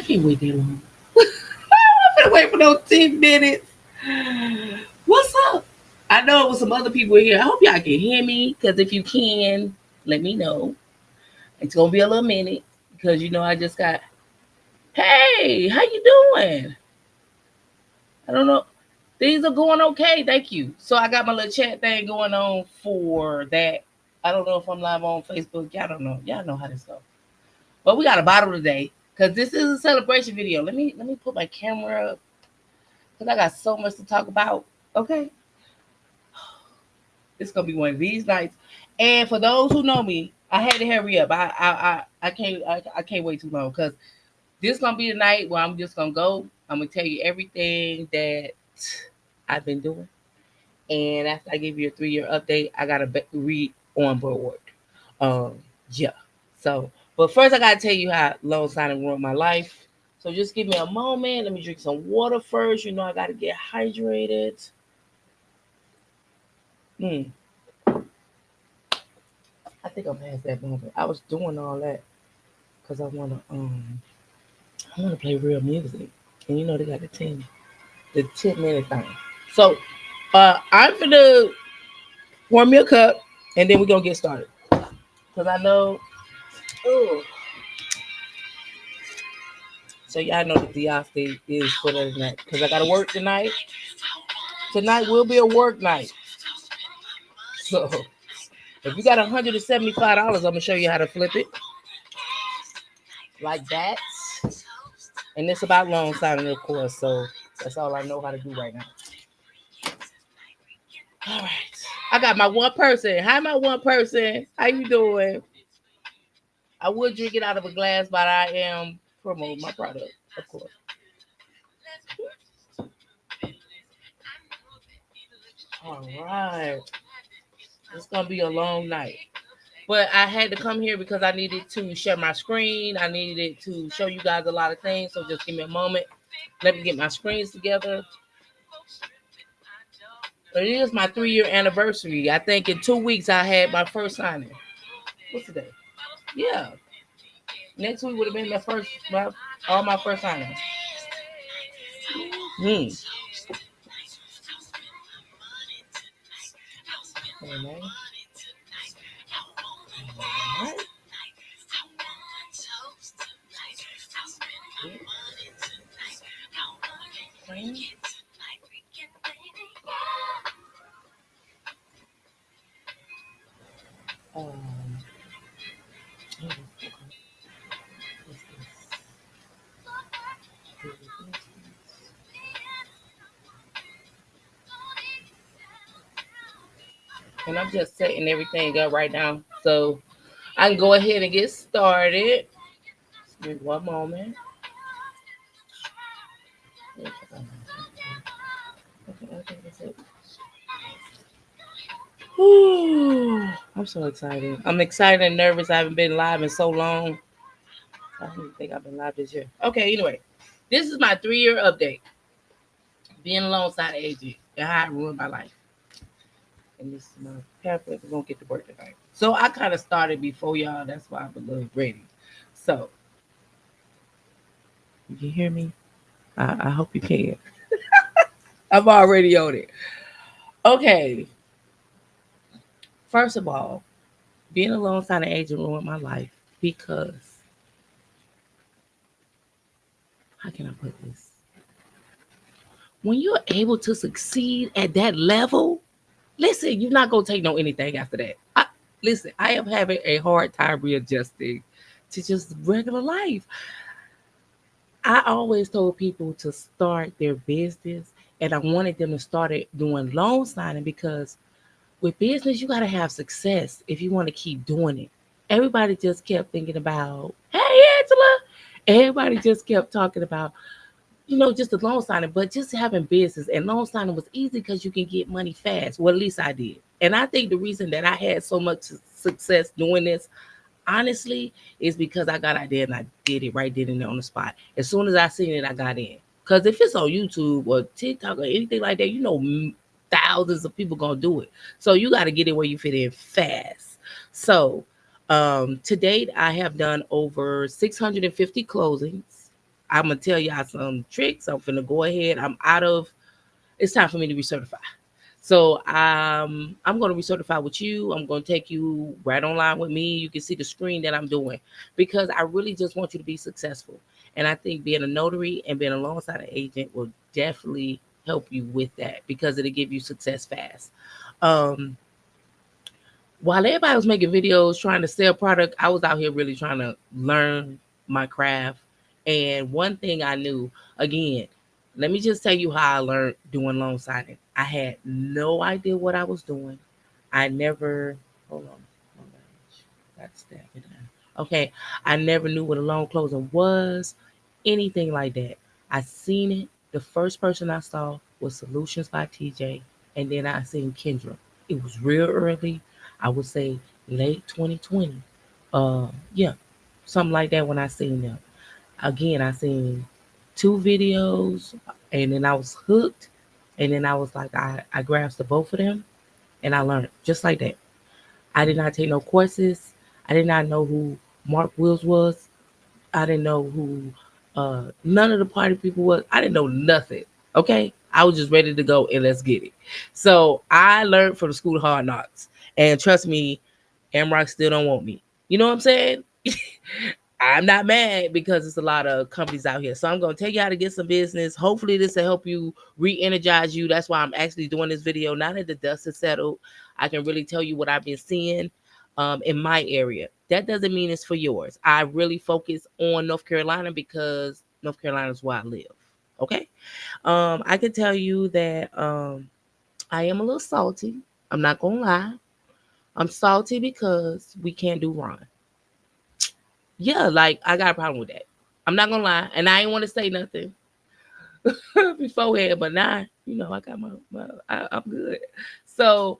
can't wait that long. I'm gonna wait for those 10 minutes. What's up? I know it was some other people here. I hope y'all can hear me. Because if you can, let me know. It's gonna be a little minute. Because you know I just got, hey, how you doing? I don't know. Things are going okay, thank you. So I got my little chat thing going on for that. I don't know if I'm live on Facebook. Y'all don't know. Y'all know how this goes. But we got a bottle today. Cause this is a celebration video. Let me put my camera up. Cause I got so much to talk about. Okay. It's gonna be one of these nights. And for those who know me, I had to hurry up. I can't wait too long because this gonna be the night where I'm just gonna go. I'm gonna tell you everything that I've been doing. And after I give you a 3-year update, I gotta read on board. Um, yeah. So, but first I gotta tell you how loan signing ruined my life. So just give me a moment. Let me drink some water first. You know I gotta get hydrated. Hmm. I think I'm past that moment. I was doing all that because I wanna play real music. And you know they got the 10-minute thing. So I'm gonna pour me a cup and then we're gonna get started. Cause I know ooh, so y'all know that the off day is for the night. Cause I gotta work tonight. Tonight will be a work night. So if you got $175, I'm gonna show you how to flip it. Like that. And it's about loan signing, of course. So that's all I know how to do right now. All right. I got my one person. Hi, my one person. How you doing? I would drink it out of a glass, but I am promoting my product, of course. All right. It's gonna be a long night. But I had to come here because I needed to share my screen. I needed to show you guys a lot of things. So just give me a moment. Let me get my screens together. But it is my 3-year anniversary. I think in 2 weeks I had my first signing. What's today? Yeah. Next week would have been all my first signings. Hmm. All right. Um, and I'm just setting everything up right now. So I can go ahead and get started. Give me one moment. Okay, that's it. Whew, I'm so excited. I'm excited and nervous. I haven't been live in so long. I don't even think I've been live this year. Okay, anyway. This is my 3-year update. Being alongside agent and how it ruined my life. And this is my pamphlet. We're gonna get to work tonight. So I kind of started before y'all. That's why I'm a little ready. So you can hear me. I hope you can. I'm already on it. Okay. First of all, being alongside an agent ruined my life because how can I put this? When you're able to succeed at that level, listen, you're not gonna take no anything after that. Listen, I am having a hard time readjusting to just regular life. I always told people to start their business, and I wanted them to start it doing loan signing because with business, you got to have success if you want to keep doing it. Everybody just kept thinking about, hey, Angela. Everybody just kept talking about, just the loan signing, but just having business and loan signing was easy because you can get money fast. Well, at least I did. And I think the reason that I had so much success doing this, honestly, is because I got out there and I did it right then and there on the spot. As soon as I seen it, I got in. Because if it's on YouTube or TikTok or anything like that, thousands of people gonna do it. So you got to get in where you fit in fast. So to date, I have done over 650 closings. I'm gonna tell y'all some tricks. I'm finna go ahead. It's time for me to recertify. So I'm going to recertify with you. I'm going to take you right online with me. You can see the screen that I'm doing because I really just want you to be successful. And I think being a notary and being alongside an agent will definitely help you with that because it'll give you success fast. Um, while everybody was making videos trying to sell product, I was out here really trying to learn my craft. And one thing I knew, again, let me just tell you how I learned doing loan signing. I had no idea what I was doing. I never, hold on, oh my gosh, that's that. Okay, I never knew what a loan closing was, anything like that. I seen it. The first person I saw was Solutions by TJ, and then I seen Kendra. It was real early. I would say late 2020. Yeah, something like that when I seen them. Again, I seen two videos, and then I was hooked, and then I was like, I grasped the both of them, and I learned just like that. I did not take no courses. I did not know who Mark Wills was. I didn't know who none of the party people was. I didn't know nothing. Okay, I was just ready to go and let's get it. So I learned from the school of hard knocks, and trust me, Amrock still don't want me. You know what I'm saying? I'm not mad because it's a lot of companies out here. So I'm gonna tell you how to get some business. Hopefully this will help you re-energize you. That's why I'm actually doing this video. Now that the dust is settled, I can really tell you what I've been seeing in my area. That doesn't mean it's for yours. I really focus on North Carolina because North Carolina is where I live. Okay. I can tell you that I am a little salty. I'm not gonna lie. I'm salty because we can't do Ron. Yeah, like I got a problem with that. I'm not gonna lie, and I ain't want to say nothing beforehand, but now I got I'm good. So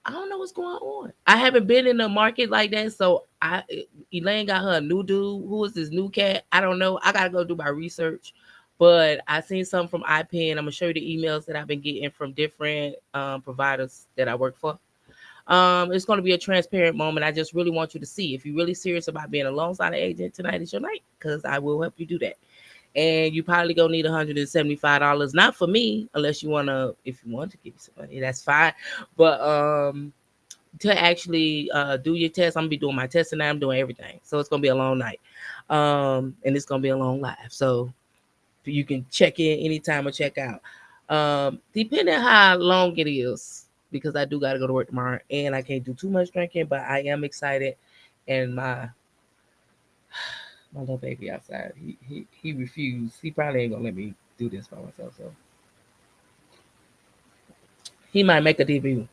I don't know what's going on. I haven't been in the market like that, so Elaine got her a new dude. Who is this new cat? I don't know. I gotta go do my research. But I seen something from iPen. I'm gonna show you the emails that I've been getting from different providers that I work for. It's going to be a transparent moment. I just really want you to see if you're really serious about being a loan signing agent. Tonight is your night because I will help you do that. And you probably gonna need $175. Not for me, unless you wanna. If you want to give me some money, that's fine. But to actually do your test, I'm gonna be doing my test tonight. I'm doing everything, so it's gonna be a long night, and it's gonna be a long live. So you can check in anytime or check out. Depending how long it is, because I do got to go to work tomorrow and I can't do too much drinking, but I am excited. And my little baby outside, he refused. He probably ain't gonna let me do this by myself, so he might make a debut.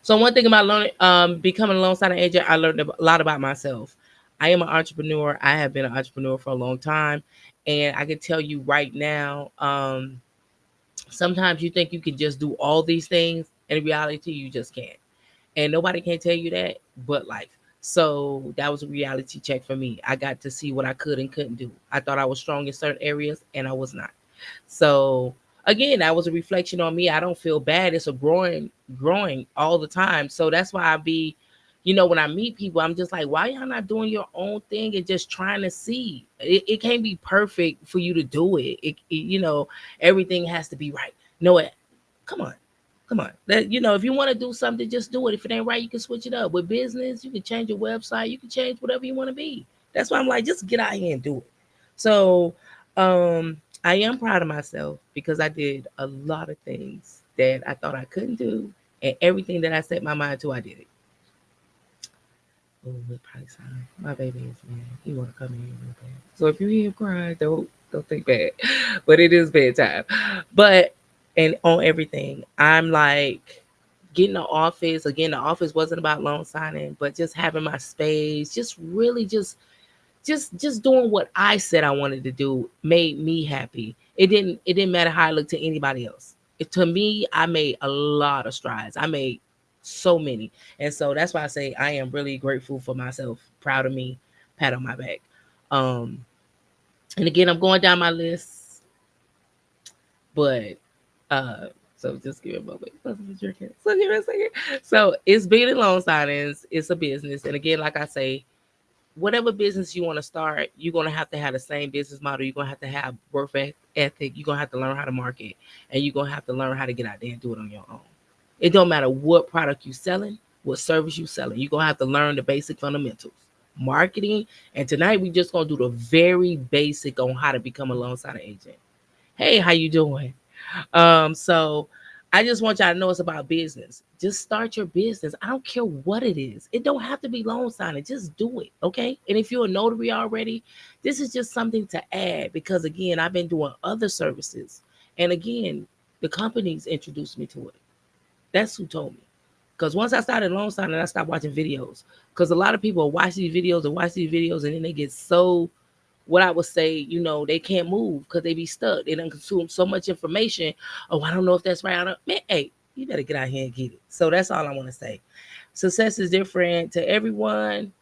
So one thing about learning, becoming a loan signing agent, I learned a lot about myself. I am an entrepreneur. I have been an entrepreneur for a long time, and I can tell you right now. Sometimes you think you can just do all these things, and in reality, you just can't. And nobody can tell you that but life. So that was a reality check for me. I got to see what I could and couldn't do. I thought I was strong in certain areas, and I was not. So again, that was a reflection on me. I don't feel bad. It's a growing all the time. So that's why I be, when I meet people, I'm just like, why y'all not doing your own thing and just trying to see? It can't be perfect for you to do it. Everything has to be right. No, come on. Come on. If you want to do something, just do it. If it ain't right, you can switch it up. With business, you can change your website, you can change whatever you want to be. That's why I'm like, just get out here and do it. So I am proud of myself because I did a lot of things that I thought I couldn't do. And everything that I set my mind to, I did it. Oh, it probably sound my baby is mad. He wanna come in here real bad. So if you hear him crying, don't think bad. But it is bedtime. But and on everything, I'm like getting the office. Again, the office wasn't about loan signing, but just having my space, just really just doing what I said I wanted to do made me happy. It didn't matter how I looked to anybody else. To me, I made a lot of strides. I made so many. And so that's why I say I am really grateful for myself, proud of me, pat on my back. Um and again, I'm going down my list, but so just give me a moment. So give me a second. So it's being in loan signings, it's a business. And again, like I say, whatever business you want to start, you're going to have the same business model. You're going to have work ethic. You're going to have to learn how to market, and you're going to have to learn how to get out there and do it on your own. It don't matter what product you selling, what service you selling. You're going to have to learn the basic fundamentals, marketing. And tonight we just going to do the very basic on how to become a loan signing agent. Hey, how you doing? So I just want y'all to know it's about business. Just start your business. I don't care what it is. It don't have to be loan signing. Just do it. Okay. And if you're a notary already, this is just something to add because again, I've been doing other services. And again, the companies introduced me to it. That's who told me. Because once I started loan signing, I stopped watching videos. Because a lot of people watch these videos and watch these videos and then they get so what I would say, they can't move because they be stuck. They don't consume so much information. Oh, I don't know if that's right. I don't, man, hey, you better get out here and get it. So that's all I want to say. Success is different to everyone.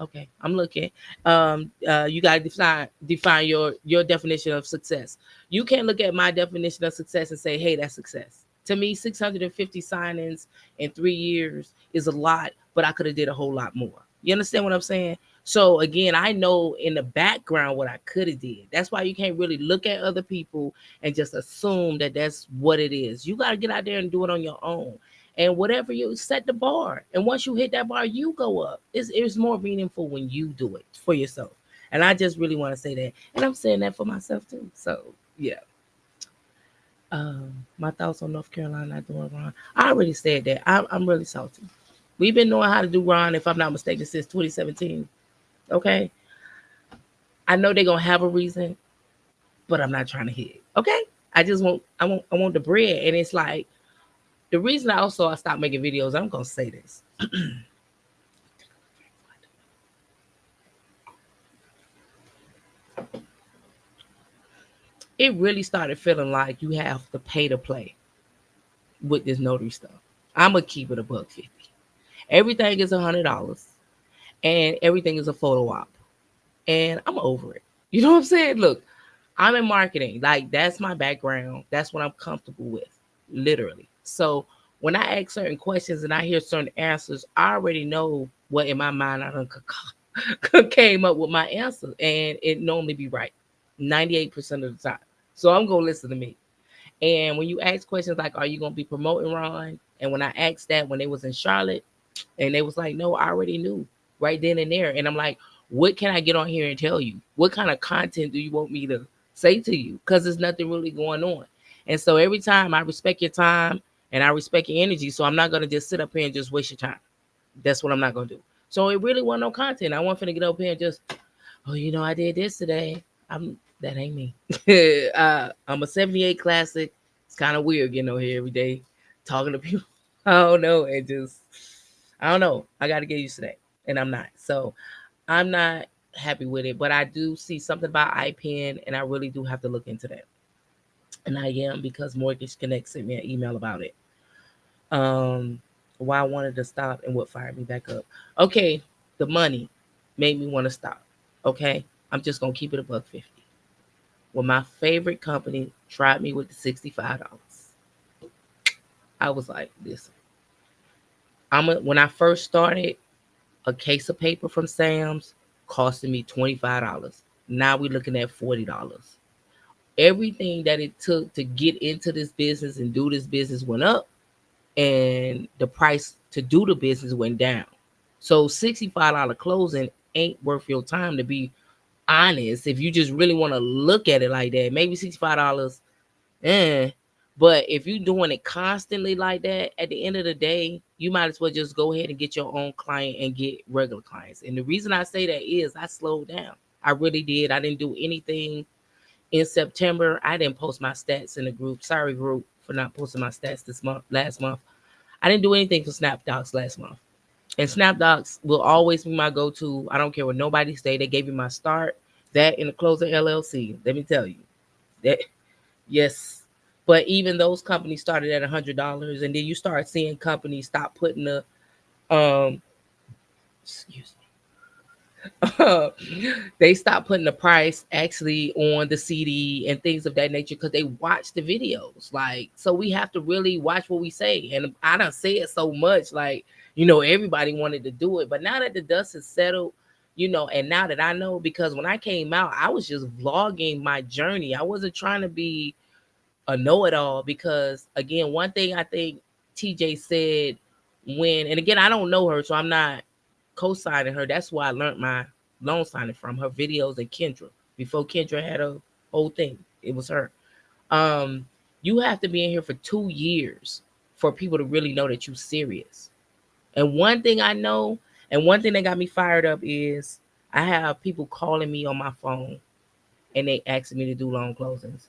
Okay, I'm looking. You gotta define your definition of success. You can't look at my definition of success and say, "Hey, that's success." To me, 650 signings in 3 years is a lot, but I could have did a whole lot more. You understand what I'm saying? So again, I know in the background what I could have did. That's why you can't really look at other people and just assume that that's what it is. You got to get out there and do it on your own. And whatever you set the bar, and once you hit that bar, you go up. It's more meaningful when you do it for yourself. And I just really want to say that, and I'm saying that for myself too. So yeah. My thoughts on North Carolina not doing Ron. I already said that. I'm really salty. We've been knowing how to do Ron, if I'm not mistaken, since 2017. Okay. I know they're gonna have a reason, but I'm not trying to hit. Okay. I want the bread. And it's like the reason I stopped making videos, I'm gonna say this. It really started feeling like you have to pay to play with this notary stuff. I'm gonna keep it a $150. Everything is $100, and everything is a photo op, and I'm over it. You know what I'm saying? Look, I'm in marketing. Like that's my background. That's what I'm comfortable with, literally. So when I ask certain questions and I hear certain answers, I already know what in my mind I done came up with my answer, and it normally be right 98% of the time. So I'm gonna listen to me. And when you ask questions like, "Are you gonna be promoting Ron?" and when I asked that when they was in Charlotte, and they was like, "No, I already knew right then and there." And I'm like, "What can I get on here and tell you? What kind of content do you want me to say to you? Because there's nothing really going on." And so every time I respect your time and I respect your energy, so I'm not gonna just sit up here and just waste your time. That's what I'm not gonna do. So it really wasn't no content. I wasn't finna get up here and just, "Oh, I did this today." That ain't me. I'm a 78 classic. It's kind of weird getting over here every day talking to people. I don't know. I don't know. I got to get used to that. And I'm not. So I'm not happy with it. But I do see something about iPen, and I really do have to look into that. And I am because Mortgage Connect sent me an email about it. Why I wanted to stop and what fired me back up. Okay, the money made me want to stop. Okay, I'm just gonna keep it a $150. When my favorite company tried me with the $65, I was like, "Listen, when I first started, a case of paper from Sam's costing me $25. Now we're looking at $40. Everything that it took to get into this business and do this business went up, and the price to do the business went down. So $65 closing ain't worth your time, to be honest. If you just really want to look at it like that, maybe $65, eh. But if you're doing it constantly like that, at the end of the day, you might as well just go ahead and get your own client and get regular clients. And the reason I say that is I slowed down. I really did. I didn't do anything in September. I didn't post my stats in the group. Sorry, group, for not posting my stats last month. I didn't do anything for SnapDocs last month. And SnapDocs will always be my go-to. I don't care what nobody say. They gave me my start, that in the closer LLC. Let me tell you that, yes. But even those companies started at $100, and then you start seeing companies stop putting the excuse me, they stop putting the price actually on the CD and things of that nature because they watch the videos. Like, so we have to really watch what we say. And I don't say it so much, like, everybody wanted to do it, but now that the dust has settled, And now that I know, because when I came out, I was just vlogging my journey. I wasn't trying to be a know-it-all, because again, one thing I think TJ said, and again, I don't know her, so I'm not co-signing her. That's why I learned my loan signing from her videos and Kendra. Before Kendra had a whole thing, it was her. Um, you have to be in here for 2 years for people to really know that you're serious. And one thing I know, and one thing that got me fired up is I have people calling me on my phone and they asking me to do loan closings.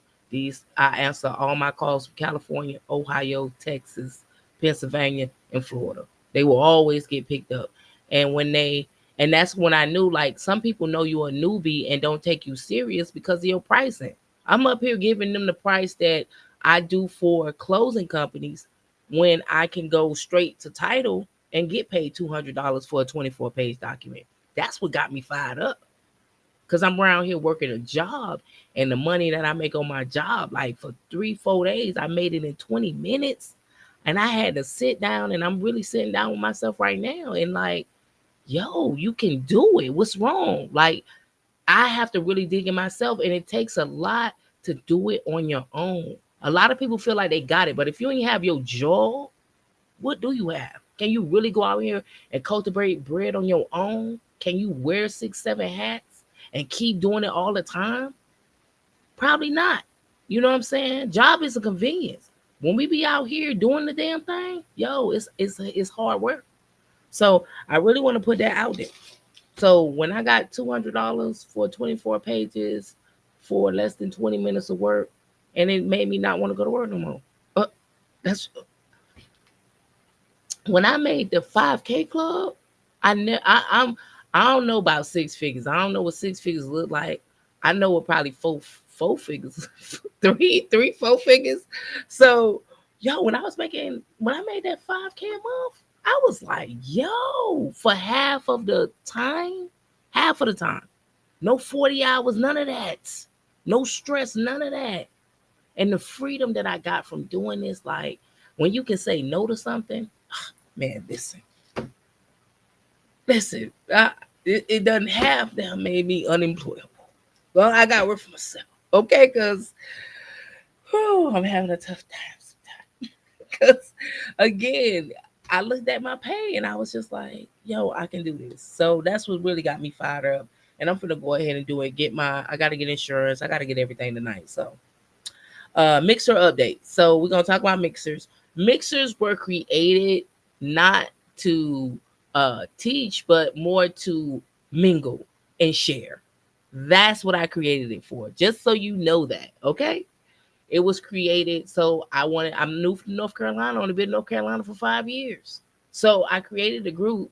I answer all my calls from California, Ohio, Texas, Pennsylvania, and Florida. They will always get picked up. And and that's when I knew, like, some people know you're a newbie and don't take you serious because of your pricing. I'm up here giving them the price that I do for closing companies when I can go straight to title and get paid $200 for a 24-page document. That's what got me fired up. Cause I'm around here working a job, and the money that I make on my job, like for 3-4 days, I made it in 20 minutes. And I had to sit down, and I'm really sitting down with myself right now. And like, yo, you can do it. What's wrong? Like, I have to really dig in myself, and it takes a lot to do it on your own. A lot of people feel like they got it, but if you ain't have your jaw, what do you have? Can you really go out here and cultivate bread on your own? Can you wear 6-7 hats and keep doing it all the time? Probably not. You know what I'm saying? Job is a convenience. When we be out here doing the damn thing, yo, it's hard work. So I really want to put that out there. So when I got $200 for 24 pages for less than 20 minutes of work, and it made me not want to go to work no more. That's when I made the 5K club. I don't know about six figures. I don't know what six figures look like. I know what probably four figures, three, 4 figures. So, yo, when I made that 5K a month, I was like, yo, for half of the time, no 40 hours, none of that, no stress, none of that, and the freedom that I got from doing this, like when you can say no to something, man, listen, it doesn't have that made me unemployable. Well, I got to work for myself, okay? Because I'm having a tough time sometimes. Because again, I looked at my pay and I was just like, yo, I can do this. So that's what really got me fired up. And I'm gonna go ahead and do it. I got to get insurance. I got to get everything tonight. So, mixer update. So we're gonna talk about mixers. Mixers were created not to teach, but more to mingle and share. That's what I created it for. Just so you know that, okay? It was created so I'm new from North Carolina. Only been in North Carolina for 5 years. So I created a group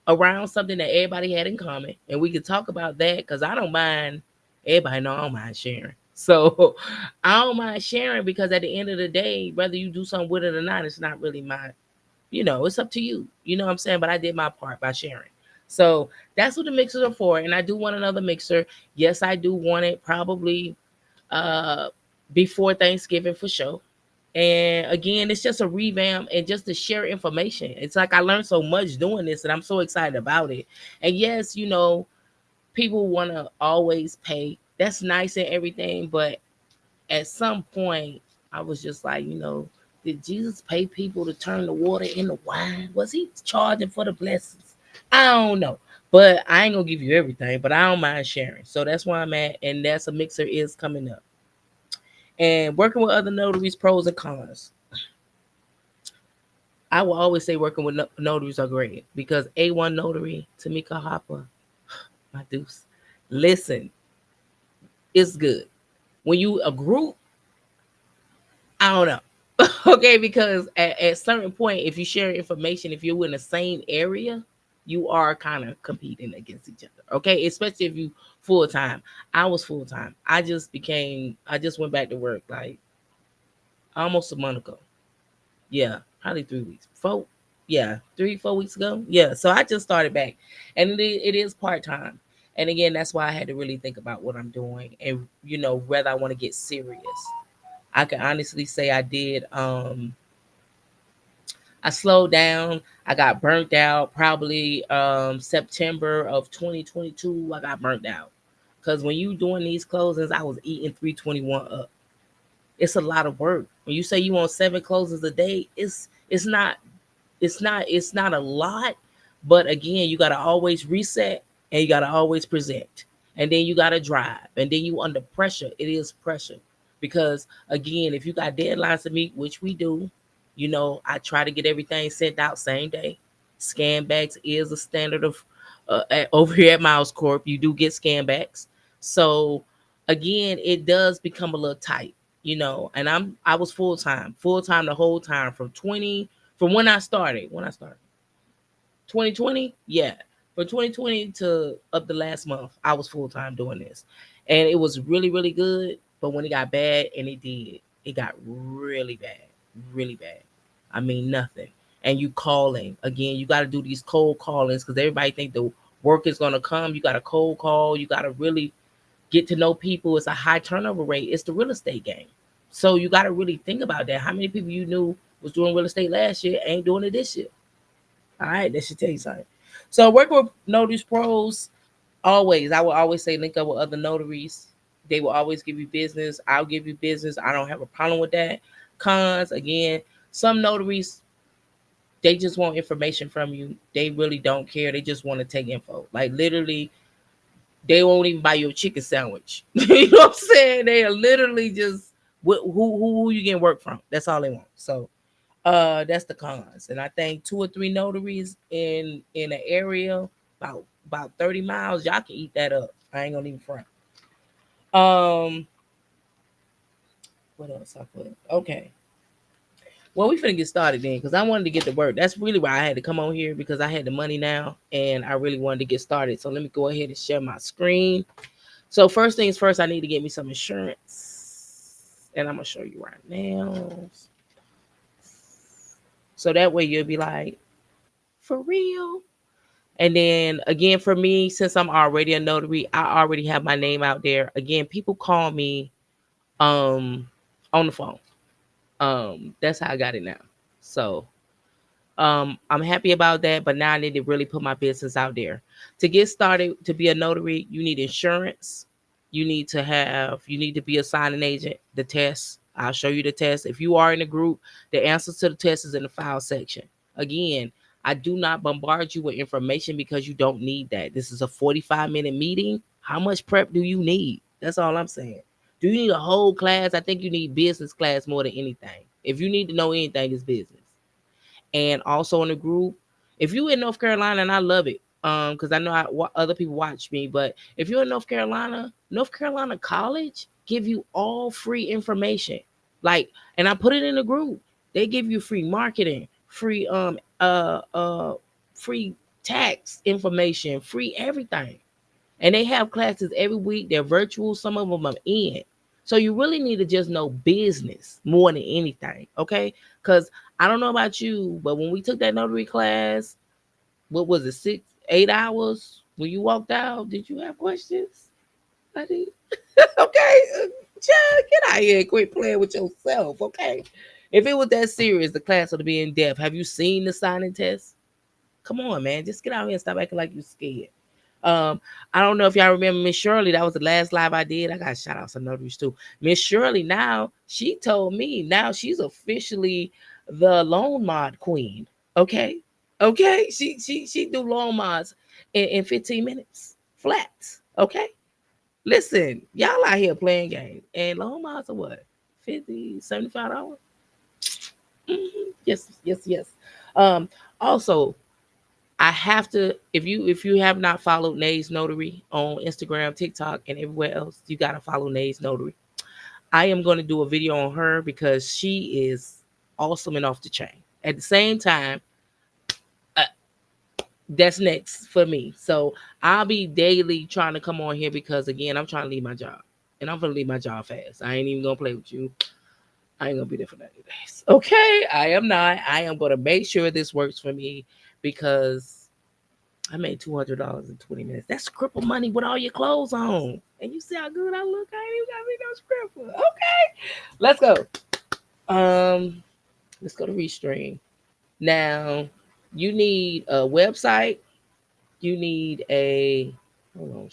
around something that everybody had in common, and we could talk about that because I don't mind. Everybody know I don't mind sharing. So I don't mind sharing because at the end of the day, whether you do something with it or not, it's not really it's up to you. You know what I'm saying? But I did my part by sharing. So that's what the mixers are for. And I do want another mixer. Yes, I do want it probably uh before Thanksgiving for sure. And again, it's just a revamp and just to share information. It's like I learned so much doing this and I'm so excited about it. And yes, people want to always pay. That's nice and everything, but at some point, I was just like, did Jesus pay people to turn the water into wine? Was he charging for the blessings? I don't know. But I ain't gonna give you everything, but I don't mind sharing. So that's where I'm at, and that's a mixer is coming up. And working with other notaries, pros and cons. I will always say working with notaries are great because A1 Notary, Tamika Hopper, my deuce. Listen, it's good. When you a group, I don't know. Okay, because at certain point, if you share information, if you're in the same area, you are kind of competing against each other. Okay, especially if you full time. I was full time. I just went back to work like almost a month ago. Yeah, probably 3 weeks. Yeah, 3, 4 weeks ago. Yeah, so I just started back, and it is part time. And again, that's why I had to really think about what I'm doing, and whether I want to get serious. I can honestly say I did. I slowed down. I got burnt out probably September of 2022. I got burnt out. Cause when you doing these closings, I was eating 321 up. It's a lot of work. When you say you want 7 closings a day, it's not a lot, but again, you got to always reset and you got to always present. And then you got to drive. And then you under pressure. It is pressure. Because again, if you got deadlines to meet, which we do, I try to get everything sent out same day. Scan backs is a standard of over here at Miles Corp. You do get scan backs. So again, it does become a little tight, and I was full time the whole time from when I started 2020. Yeah, from 2020 to up the last month I was full time doing this, and it was really really good. But when it got bad, and it got really bad, really bad. I mean nothing. And you calling again, you got to do these cold callings because everybody think the work is going to come. You got to cold call, you got to really get to know people. It's a high turnover rate. It's the real estate game. So you got to really think about that. How many people you knew was doing real estate last year ain't doing it this year? All right, that should tell you something. So working with notaries pros, I will always say link up with other notaries. They will always give you business. I'll give you business. I don't have a problem with that. Cons, again, some notaries, they just want information from you. They really don't care. They just want to take info. Like literally, they won't even buy you a chicken sandwich. You know what I'm saying? They are literally just who you getting work from. That's all they want. So that's the cons. And I think 2 or 3 notaries in an area about 30 miles, y'all can eat that up. I ain't gonna even front. Um, what else I put? Okay. Well, we finna get started then, because I wanted to get to work. That's really why I had to come on here, because I had the money now and I really wanted to get started. So let me go ahead and share my screen. So first things first, I need to get me some insurance, and I'm gonna show you right now. So that way you'll be like, for real. And then again, for me, since I'm already a notary, I already have my name out there. Again, people call me um on the phone. That's how I got it now. So I'm happy about that, but now I need to really put my business out there. To get started to be a notary, you need insurance. You need to be a signing agent. The test, I'll show you the test. If you are in a group, the answers to the test is in the file section. Again, I do not bombard you with information because you don't need that. This is a 45-minute meeting. How much prep do you need? That's all I'm saying. Do you need a whole class? I think you need business class more than anything. If you need to know anything, it's business. And also in the group, if you in North Carolina, and I love it, because I know other people watch me, but if you're in North Carolina College give you all free information. Like, and I put it in the group. They give you free marketing, free tax information, free everything. And they have classes every week. They're virtual. Some of them are in. So you really need to just know business more than anything, okay? Because I don't know about you, but when we took that notary class, what was it, 8 hours? When you walked out, did you have questions? I did. Okay, Chad, get out here and quit playing with yourself, okay? If it was that serious, the class would be in depth. Have you seen the signing test? Come on, man. Just get out here and stop acting like you're scared. I don't know if y'all remember Miss Shirley. That was the last live I did. I got shout out some notaries too. Miss Shirley, now she told me now she's officially the loan mod queen. Okay. Okay. She do loan mods in 15 minutes. Flats. Okay. Listen, y'all out here playing games. And loan mods are what? 50, $75? Yes, yes, yes. Also, I have to, if you have not followed Nays Notary on Instagram, TikTok, and everywhere else, you gotta follow Nays Notary. I am going to do a video on her because she is awesome and off the chain. At the same time, uh, that's next for me. So I'll be daily trying to come on here because again, I'm trying to leave my job, and I'm gonna leave my job fast. I ain't even gonna play with you. I ain't gonna be there for 90 days. Okay, I am not. I am gonna make sure this works for me because I made $200 in 20 minutes. That's cripple money with all your clothes on. And you see how good I look? I ain't even got me no scripper. Okay. Let's go. Let's go to Restream. Now, you need a website. You need a hold on,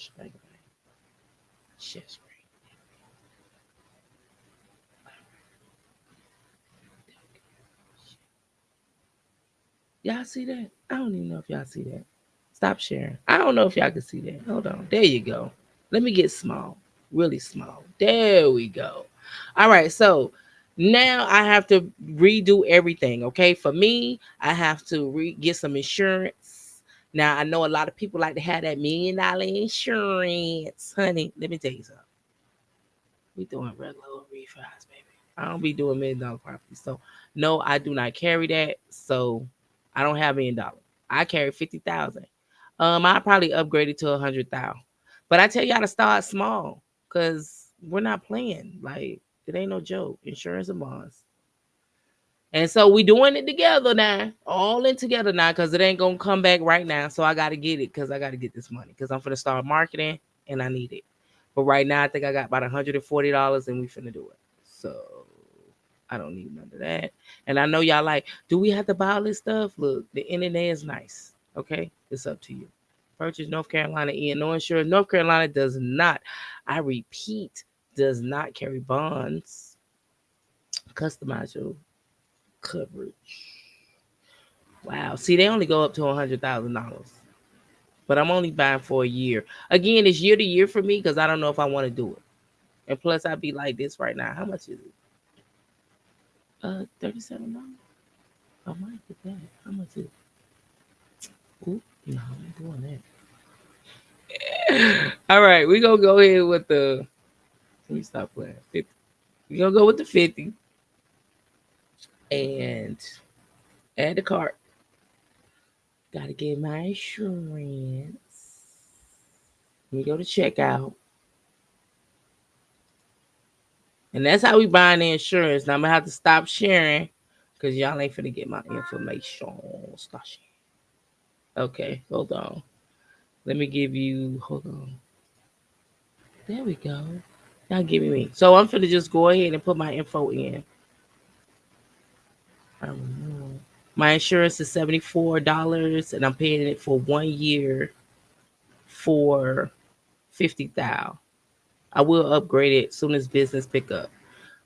share screen. Y'all see that? I don't even know if y'all see that. Stop sharing. I don't know if y'all can see that. Hold on. There you go. Let me get small, really small. There we go. All right. So now I have to redo everything. Okay. For me, I have to get some insurance. Now I know a lot of people like to have that $1 million insurance. Honey, let me tell you something. We doing regular refis, baby. I don't be doing $1 million properties. So no, I do not carry that. So I don't have $1 million. I carry 50,000. I probably upgraded to 100,000. But I tell y'all to start small because we're not playing. Like it ain't no joke. Insurance and bonds. And so we doing it together now, all in together now, because it ain't gonna come back right now. So I gotta get it because I gotta get this money because I'm gonna start marketing and I need it. But right now I think I got about $140 and we finna do it. So I don't need none of that. And I know y'all like, do we have to buy all this stuff? Look, the internet is nice. Okay, it's up to you. Purchase North Carolina E&O Insurance. North Carolina does not, I repeat, does not carry bonds. Customize your coverage. Wow. See, they only go up to $100,000, but I'm only buying for a year. Again, it's year to year for me because I don't know if I want to do it. And plus, I'd be like this right now. How much is it? $37. I might get that. How much is it? Oop, no, I ain't doing that. All right, we gonna go ahead with the. Let me stop playing. 50. We gonna go with the 50 and add the cart. Gotta get my insurance. Let me go to checkout. And that's how we buying the insurance. Now I'm gonna have to stop sharing because y'all ain't finna get my information. Stop sharing. Okay, hold on. Let me give you. Hold on. There we go. Now give me. So I'm finna just go ahead and put my info in. I don't know. My insurance is $74, and I'm paying it for 1 year for 50,000. I will upgrade it as soon as business pick up.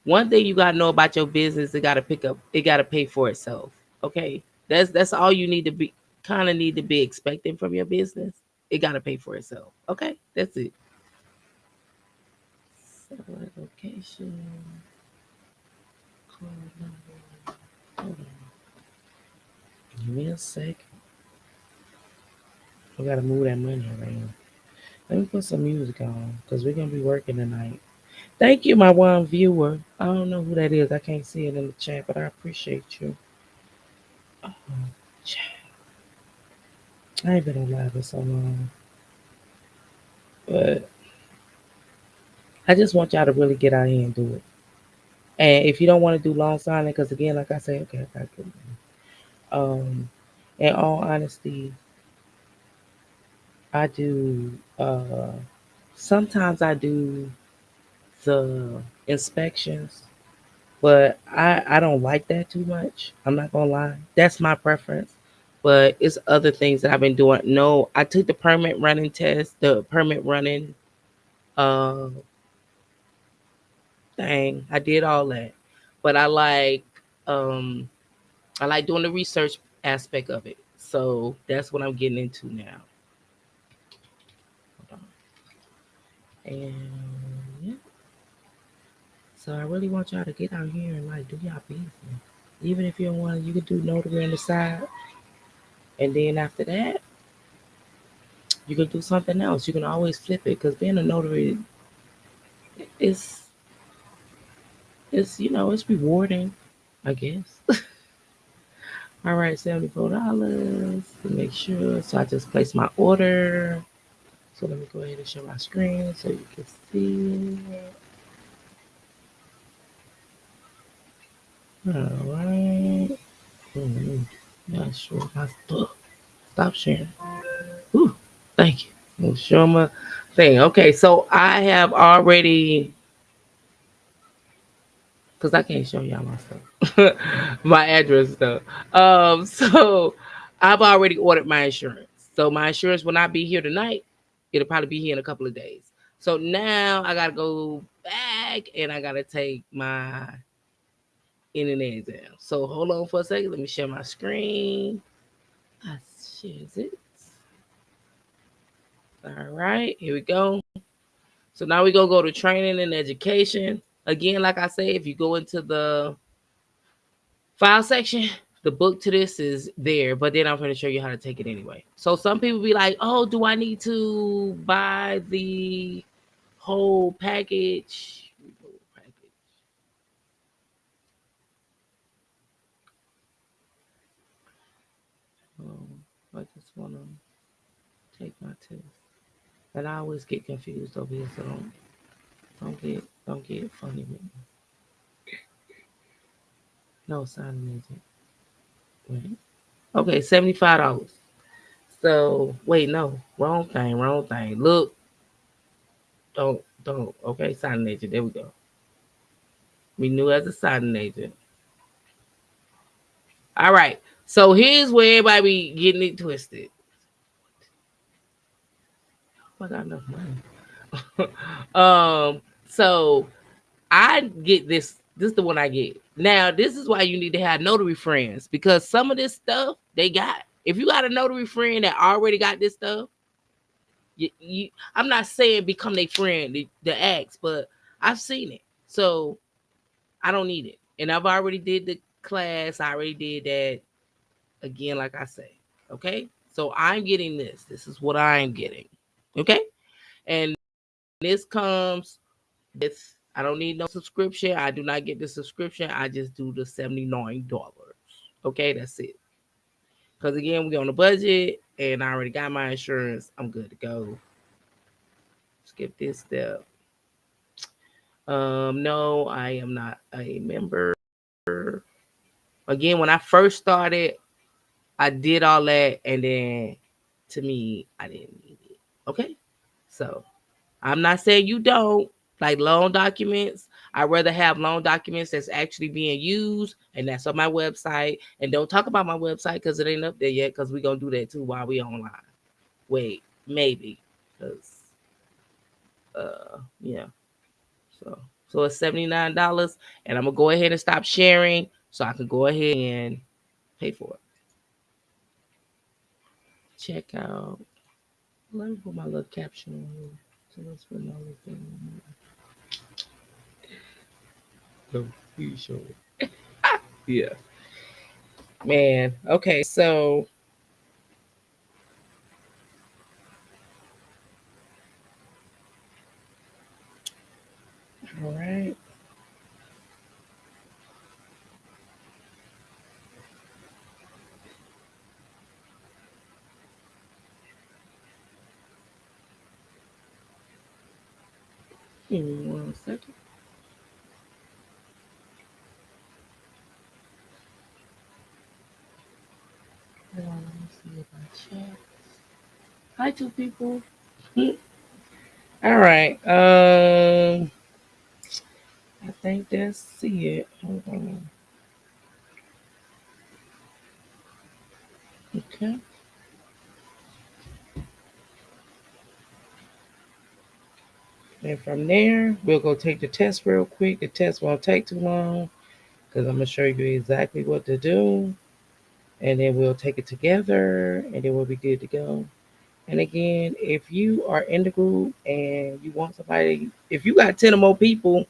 One thing you gotta know about your business, it gotta pick up, it gotta pay for itself. Okay, that's all you need to be kind of need to be expecting from your business. It gotta pay for itself. Okay, that's it. Satellite location, call number. Hold on, give me a sec. We gotta move that money around. Let me put some music on because we're gonna be working tonight. Thank you, my one viewer. I don't know who that is. I can't see it in the chat, but I appreciate you. Oh, chat. I ain't been on live in so long, but I just want y'all to really get out here and do it. And if you don't want to do long signing, because again, like I say, okay, I got good. In all honesty, I do. Sometimes I do the inspections, but I don't like that too much. I'm not gonna lie. That's my preference. But it's other things that I've been doing. No, I took the permit running test, the permit running uh thing. I did all that. But um I like doing the research aspect of it. So that's what I'm getting into now. Hold on. And yeah. So I really want y'all to get out here and like do y'all business. Even if you don't want to, you can do notary on the side. And then after that, you can do something else. You can always flip it because being a notary is it's rewarding, I guess. All right, $74 to make sure. So I just placed my order. So let me go ahead and show my screen so you can see it. All right. Not sure my stuff. Stop sharing. Ooh, thank you. We'll show my thing. Okay, so I have already because I can't show y'all my stuff. My address though. So I've already ordered my insurance. So my insurance will not be here tonight. It'll probably be here in a couple of days. So now I gotta go back and I gotta take my internet exam. So hold on for a second. Let me share my screen. I shares it. All right, here we go. So now we gonna go to training and education. Again, like I say, if you go into the file section, the book to this is there, but then I'm going to show you how to take it anyway. So some people be like, oh, do I need to buy the whole package? I just want to take my test. And I always get confused over here, so don't get funny with me. No, signing agent. Wait. Okay, $75. So wait, no, wrong thing, wrong thing. Look, don't. Okay, signing agent. There we go. Renew as a signing agent. All right. So here's where everybody be getting it twisted. I got enough money. So I get this. This is the one I get. Now, this is why you need to have notary friends because some of this stuff they got. If you got a notary friend that already got this stuff, I'm not saying become their friend, the ex, but I've seen it. So I don't need it. And I've already did the class. I already did that again, like I say. Okay. So I'm getting this. This is what I'm getting. Okay. And this comes with, I don't need no subscription. I do not get the subscription. I just do the $79. Okay. That's it. Because again, we're on a budget and I already got my insurance. I'm good to go. Skip this step. No, I am not a member. Again, when I first started, I did all that, and then to me, I didn't need it. Okay, so I'm not saying you don't like loan documents. I'd rather have loan documents that's actually being used, and that's on my website. And don't talk about my website because it ain't up there yet. Because we're gonna do that too while we online. Wait, maybe because yeah. So it's $79, and I'm gonna go ahead and stop sharing so I can go ahead and pay for it. Check out. Let me put my little caption on here. So let's put my little thing on here. No, please show it. Yeah. Man. Okay, so all right. Give me 1 second. Hold on, let me see if I chat. Hi, two people. All right. I think that's it. Hold on. Okay. And from there, we'll go take the test real quick. The test won't take too long because I'm gonna show you exactly what to do, and then we'll take it together, and then we'll be good to go. And again, if you are in the group and you want somebody, if you got 10 or more people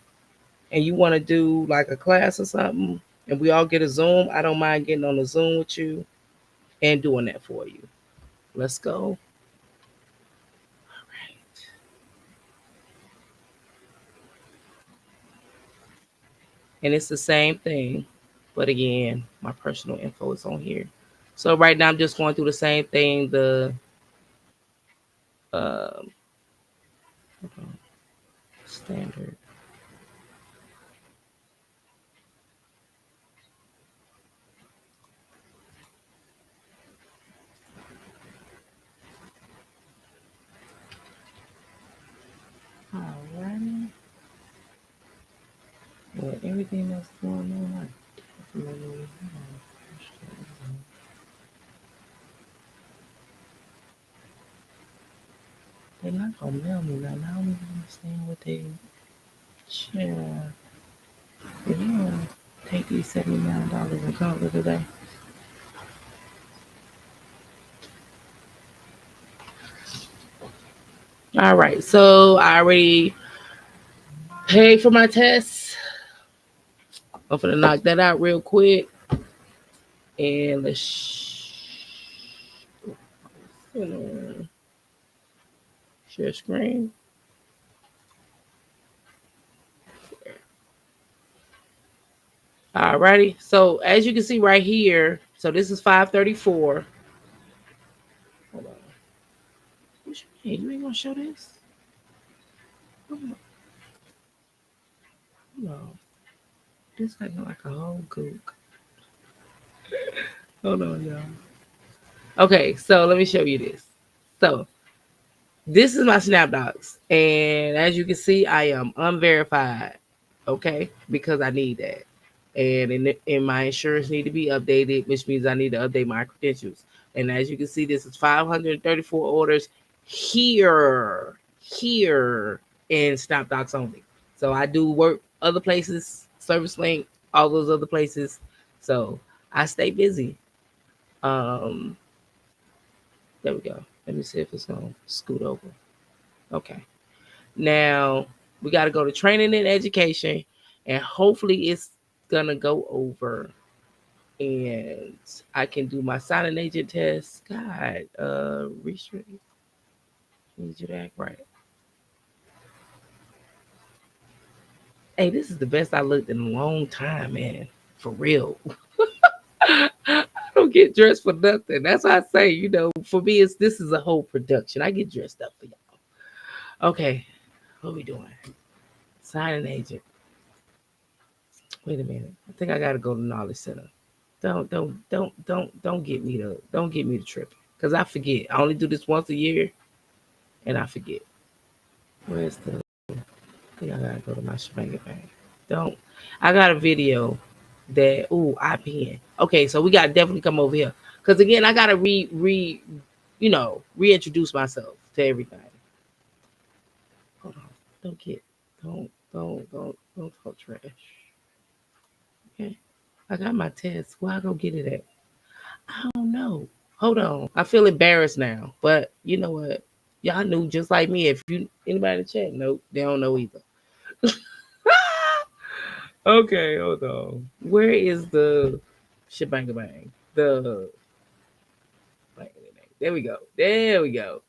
and you want to do like a class or something, and we all get a Zoom, I don't mind getting on the Zoom with you and doing that for you. Let's go. All right. And it's the same thing, but again, my personal info is on here. So right now I'm just going through the same thing. The um, standard. All right. Well, everything that's going on. They're not gonna mail me nothing. I don't even understand what they share. If you wanna take these $79 and call it a day. All right, so I already paid for my tests. I'm gonna knock that out real quick, and let's share screen. Alrighty. So as you can see right here, so this is 534. Hold on. What you mean? You ain't gonna show this? Hold on. Hold on. This acting like a whole gook. Hold on, y'all. Okay, so let me show you this. So this is my SnapDocs, and as you can see, I am unverified. Okay, because I need that, and my insurance need to be updated, which means I need to update my credentials. And as you can see, this is 534 orders here in SnapDocs only. So I do work other places, Service Link, all those other places. So I stay busy. Um, there we go. Let me see if it's gonna scoot over. Okay. Now we got to go to training and education, and hopefully it's gonna go over, and I can do my signing agent test. God, restrict. Need you to act right. Hey, this is the best I looked in a long time, man. For real. I don't get dressed for nothing. That's why I say, for me, this is a whole production. I get dressed up for y'all. Okay, what we doing? Signing agent. Wait a minute. I think I gotta go to Knowledge Center. Don't get me to tripping. Cause I forget. I only do this once a year and I forget. Where's the I think I gotta go to my Shebanga Bang. Don't I got a video that IPN. Okay, so we gotta definitely come over here. Cause again I gotta reintroduce myself to everything. Hold on. Don't get don't talk trash. Okay. I got my test. Where I go get it at? I don't know. Hold on. I feel embarrassed now. But you know what? Y'all knew just like me. If you anybody in the chat, nope, they don't know either. Okay, hold on. Where is the shebang bang? There we go. There we go.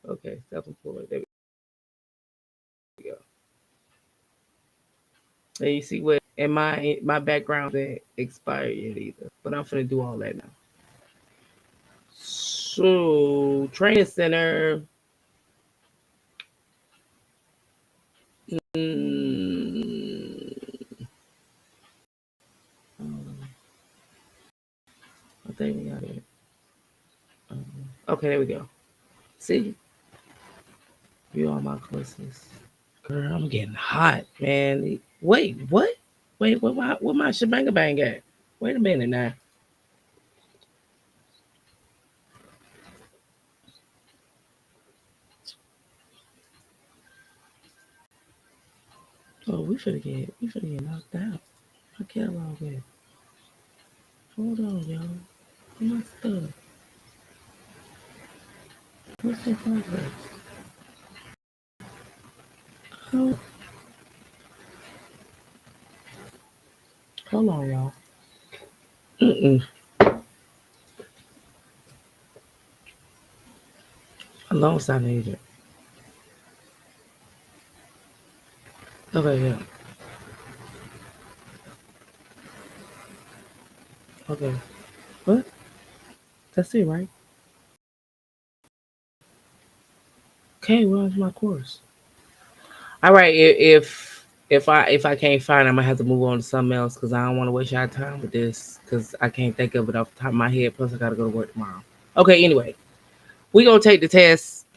Okay, self-employed. There we go. And you see what and my background ain't expired yet either. But I'm gonna do all that now. So training center. Mm, um, I think we got it. Okay, there we go. See, view all my courses. Girl, I'm getting hot, man. Wait, what? Wait, what my shebang bang at? Wait a minute now. Oh, we finna get knocked out. My catalog at. Hold on, y'all. Where my stuff? What's in progress? Oh, hold on, y'all. Mm-mm. A loan sign agent. Okay, yeah. Okay. What? That's it, right? Okay, where's my course? All right. If I can't find, it, I'm gonna have to move on to something else because I don't want to waste your time with this because I can't think of it off the top of my head. Plus, I gotta go to work tomorrow. Okay. Anyway, we gonna take the test.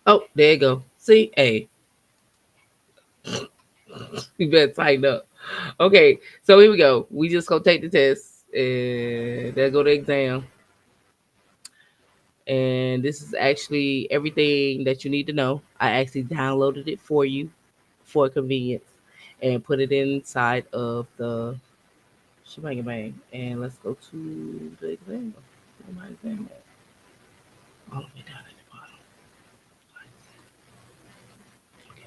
Oh, there you go. See, hey, You better tighten up. Okay, so here we go. We just gonna take the test, and there go the exam. And this is actually everything that you need to know. I actually downloaded it for you for convenience and put it inside of the shebang bang. And let's go to the exam. Where my exam at? All the way down at the bottom. Okay,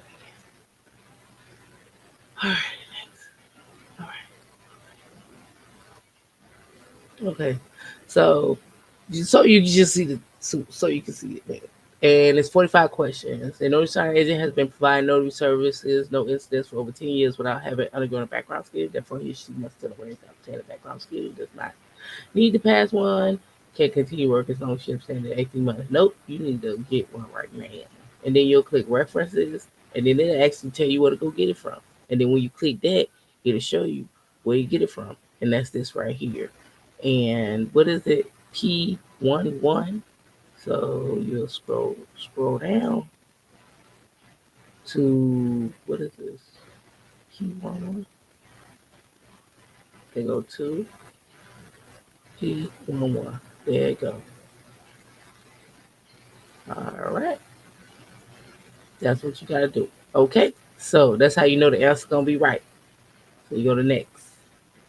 all right, all right. Okay, so so you can just see the so you can see it there. And it's 45 questions. The notary signing agent has been providing notary services, no incidents for over 10 years without having undergone a background screening. Therefore, he or she must still arrange to obtain a background screening. Does not need to pass one. Can continue work as long as you understand the 18 months. Nope, you need to get one right now. And then you'll click references, and then it'll actually tell you where to go get it from. And then when you click that, it'll show you where you get it from. And that's this right here. And what is it? P11. So you'll scroll down to what is this? P11. They go to P11. There you go. All right. That's what you gotta do. Okay. So that's how you know the answer's gonna be right. So you go to next.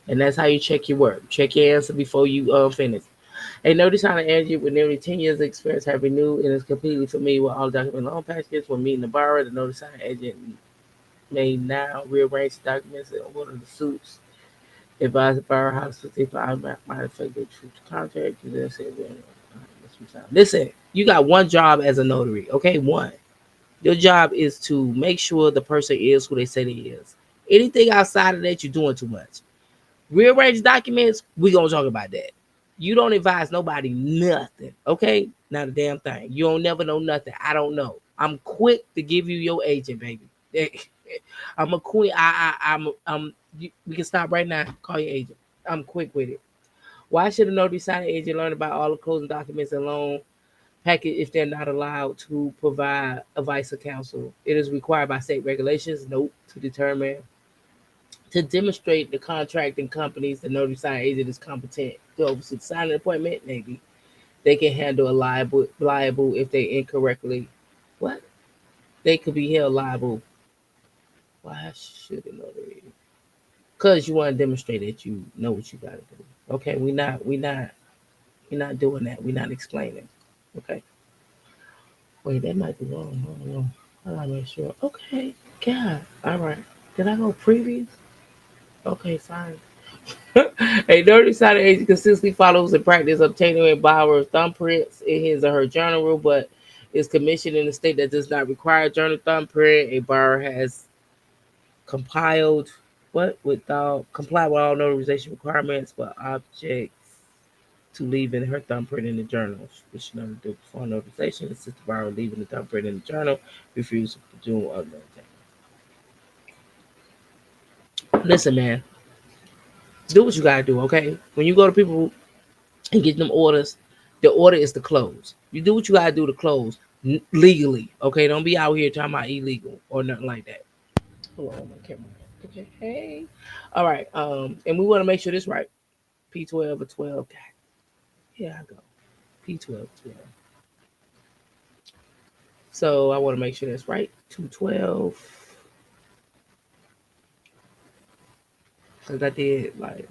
And that's how you check your work. Check your answer before you finish. A notice signing agent with nearly 10 years of experience have renewed and is completely familiar with all document loan packages. When meeting the borrower, the notice signing agent may now rearrange the documents and order the suits. Advise the borrower how to specify might affect the truth to contract. Listen, you got one job as a notary, okay? One. Your job is to make sure the person is who they say they is. Anything outside of that, you're doing too much. Rearrange documents, we gonna talk about that. You don't advise nobody nothing, okay? Not a damn thing. You don't never know nothing. I don't know. I'm quick to give you your agent, baby. I'm a queen. We can stop right now. Call your agent. I'm quick with it. Why should a notary signing agent learn about all the closing documents and loan packet if they're not allowed to provide advice or counsel? It is required by state regulations. Note to determine to demonstrate the contracting companies the notary signing agent is competent to oversee the signing appointment. Maybe they can handle a liable if they incorrectly what they could be held liable. Why should a notary? Because you want to demonstrate that you know what you got to do. Okay, we're not doing that. We're not explaining. Okay. Wait, that might be wrong. Hold on. I gotta make sure. Okay. God. All right. Did I go previous? Okay, fine. A notary signing agent consistently follows and practice obtaining a borrower's thumbprints in his or her journal, but is commissioned in a state that does not require journal thumbprint. A borrower has compiled what without comply with all notarization requirements, but objects to leaving her thumbprint in the journal, which she never do before notarization. Assist the borrower leaving the thumbprint in the journal, refuse to do other things. Listen, man, do what you gotta do, okay? When you go to people and get them orders, the order is to close. You do what you gotta do to close legally, okay? Don't be out here talking about illegal or nothing like that. Hold on, my camera. Okay, hey, all right. And we want to make sure this right. P12 or 12. God, here I go. P12, 12. So I want to make sure that's right. 212. Because I did like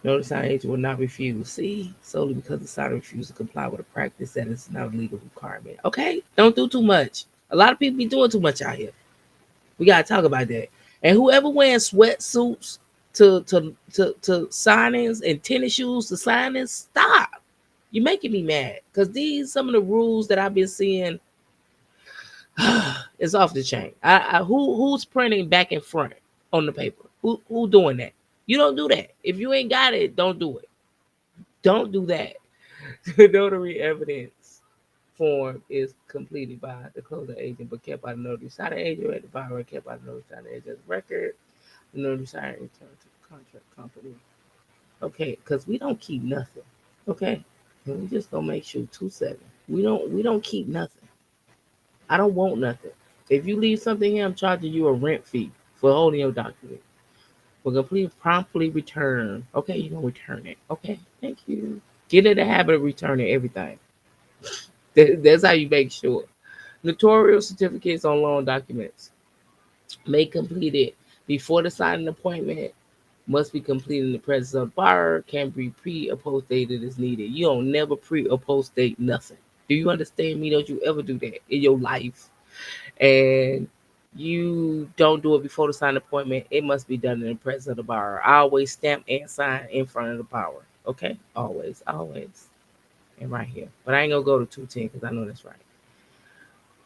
notice signing agent will not refuse. See, solely because the signer refused to comply with a practice that is not a legal requirement. Okay, don't do too much. A lot of people be doing too much out here. We gotta talk about that. And whoever wearing sweatsuits to signings and tennis shoes to signings, stop. You're making me mad because these some of the rules that I've been seeing is off the chain. Who's printing back and front on the paper? Who doing that? You don't do that. If you ain't got it, don't do it. Don't do that. The notary evidence form is completed by the closing agent, but kept by the notary signing agent at the borrower, kept by the notary signing agent's record. The notary signing return to the contract company. Okay, because we don't keep nothing. Okay, and we just gonna make sure 2-7. We don't keep nothing. I don't want nothing. If you leave something here, I'm charging you a rent fee for holding your document. For complete promptly return. Okay, you're gonna return it. Okay, thank you. Get in the habit of returning everything. That's how you make sure. Notarial certificates on loan documents may completed before the signing appointment, must be completed in the presence of the borrower, can be pre or post dated as needed. You don't never pre or post date nothing. Do you understand me? Don't you ever do that in your life? And you don't do it before the sign appointment. It must be done in the presence of the borrower. I always stamp and sign in front of the borrower. Okay? Always, always. And right here. But I ain't gonna go to 210 because I know that's right.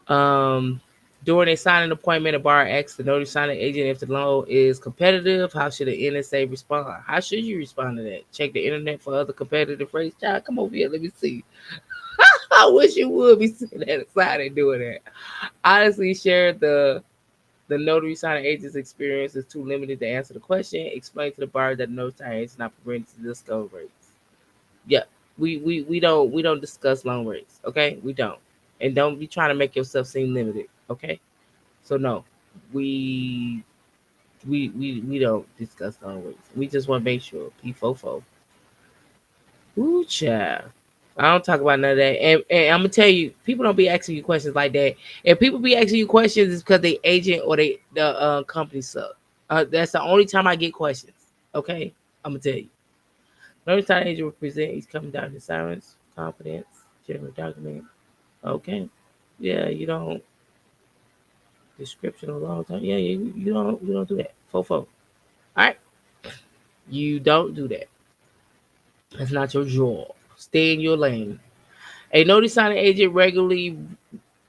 Um, During a signing appointment, a borrower asks the notary signing agent if the loan is competitive. How should the NSA respond? How should you respond to that? Check the internet for other competitive rates. Child, come over here. Let me see. I wish you would be sitting that aside and doing that. Honestly, share the notary signing agent's experience is too limited to answer the question. Explain to the buyer that the notary signing agent is not permitted to discuss rates. Yeah, we don't discuss loan rates. Okay, we don't, and don't be trying to make yourself seem limited. Okay, so no, we we don't discuss loan rates. We just want to make sure P44. Ooh, child. I don't talk about none of that. And I'm gonna tell you, people don't be asking you questions like that. If people be asking you questions, it's because they agent or the company suck. That's the only time I get questions. Okay, I'm gonna tell you. The only time agent will present, he's coming down to silence, confidence, general document. Okay, yeah, you don't description of long time. Yeah, you don't do that. Fofo. All right, you don't do that. That's not your job. Stay in your lane. A notice signing agent regularly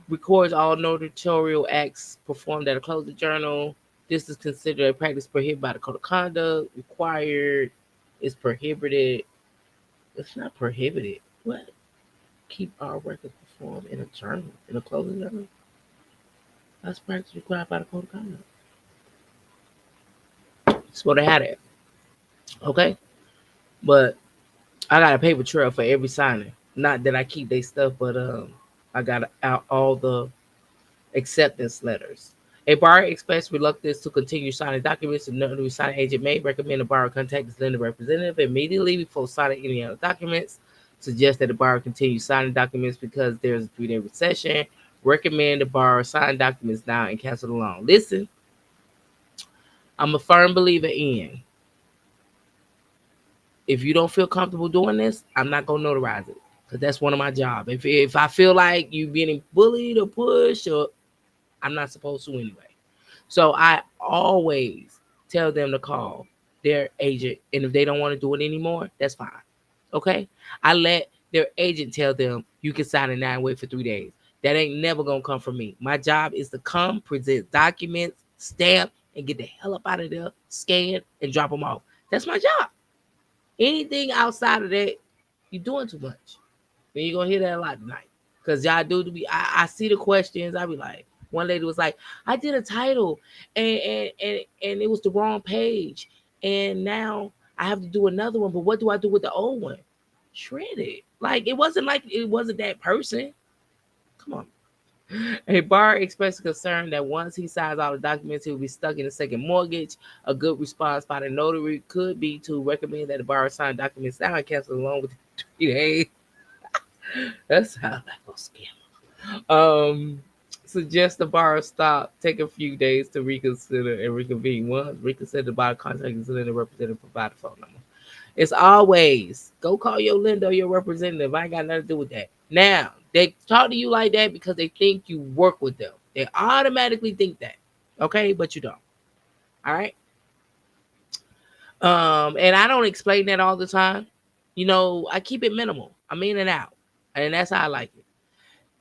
records all notarial acts performed at a closing journal. This is considered a practice prohibited by the code of conduct. Required is prohibited. It's not prohibited. What? Keep our records performed in a journal, in a closing journal. That's practice required by the code of conduct. That's what I had it. Okay, but I got a paper trail for every signing. Not that I keep their stuff, but I got out all the acceptance letters. A borrower expressed reluctance to continue signing documents. The notary signing agent may recommend the borrower contact his lender representative immediately before signing any other documents. Suggest that the borrower continue signing documents because there's a 3-day recession. Recommend the borrower sign documents now and cancel the loan. Listen, I'm a firm believer in if you don't feel comfortable doing this, I'm not gonna notarize it because that's one of my jobs. If I feel like you being bullied or pushed, or I'm not supposed to anyway. So I always tell them to call their agent, and if they don't want to do it anymore, that's fine. Okay, I let their agent tell them you can sign it now and wait for 3 days. That ain't never gonna come from me. My job is to come, present documents, stamp, and get the hell up out of there, scan, and drop them off. That's my job. Anything outside of that, you're doing too much. And you're gonna hear that a lot tonight. Cause y'all do to be I see the questions. I be like, one lady was like, I did a title and it was the wrong page. And now I have to do another one. But what do I do with the old one? Shred it. Like it wasn't that person. Come on. A borrower expressed concern that once he signs all the documents, he will be stuck in a second mortgage. A good response by the notary could be to recommend that the borrower sign documents now and cancel the loan within 3 days. That's how that was scam. Suggest the borrower stop, take a few days to reconsider and reconvene. Once reconsider the borrower contact his lender representative, provide a phone number. It's always go call your lender or your representative. I ain't got nothing to do with that. Now, they talk to you like that because they think you work with them. They automatically think that. Okay, but you don't. All right. And I don't explain that all the time. I keep it minimal. I'm in and out. And that's how I like it.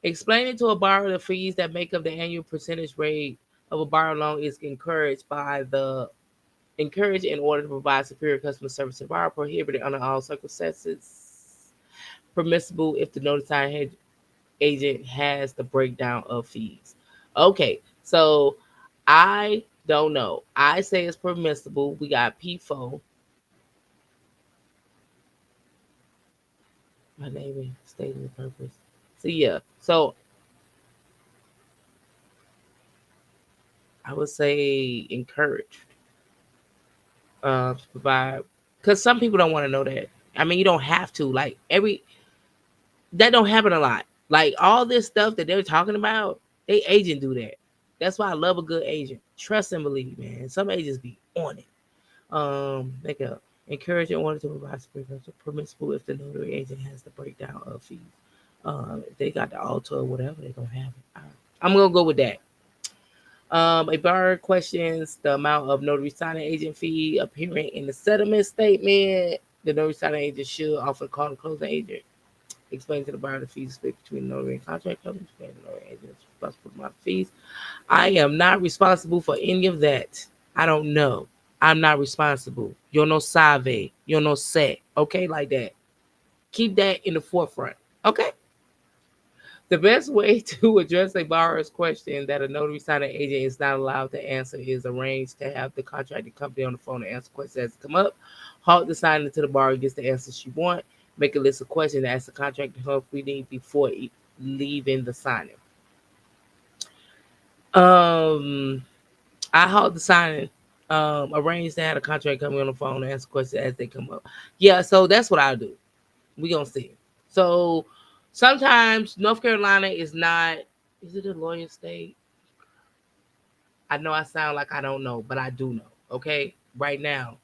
Explaining to a borrower the fees that make up the annual percentage rate of a borrower loan is encouraged in order to provide superior customer service to borrower, prohibited under all circumstances, permissible if the notified agent has the breakdown of fees. Okay, so I don't know. I say it's permissible. We got P4. My name is stating the purpose. So yeah. So I would say encourage to provide, because some people don't want to know that. I mean, you don't have to. Like every that don't happen a lot. Like all this stuff that they're talking about, they agent do that. That's why I love a good agent. Trust and believe, man. Some agents be on it. Make a encourage and order to provide permissible if the notary agent has the breakdown of fees. If they got the altar or whatever, they gonna have it. I'm gonna go with that. A borrower questions the amount of notary signing agent fee appearing in the settlement statement. The notary signing agent should offer call the closing agent. Explain to the buyer the fees split between notary and contract company. Explain the notary agent is responsible for my fees. I am not responsible for any of that. I don't know. I'm not responsible. Yo no sabe. Yo no sé. Okay, like that. Keep that in the forefront. Okay. The best way to address a borrower's question that a notary signing agent is not allowed to answer is arrange to have the contracting company on the phone to answer questions as they come up. Halt the signing until the borrower gets the answer she wants. Make a list of questions and ask the contracting company before leaving the signing. Um, I halt the signing. Arrange to have the contract company on the phone and answer questions as they come up. Yeah, so that's what I'll do. We gonna see. So sometimes North Carolina is not. Is it a lawyer state? I know I sound like I don't know, but I do know. Okay, right now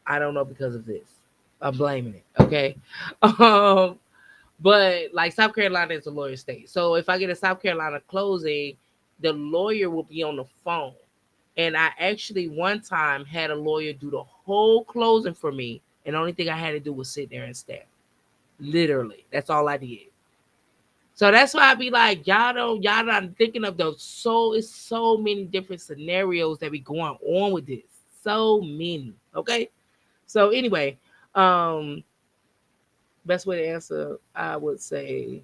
I don't know because of this. I'm blaming it. Okay, um, but like South Carolina is a lawyer state, so if I get a South Carolina closing, the lawyer will be on the phone. And I actually one time had a lawyer do the whole closing for me, and the only thing I had to do was sit there and stare. Literally, that's all I did. So that's why I be like, y'all not thinking of those. So it's so many different scenarios that be going on with this. So many. Okay. So anyway, um, best way to answer, I would say,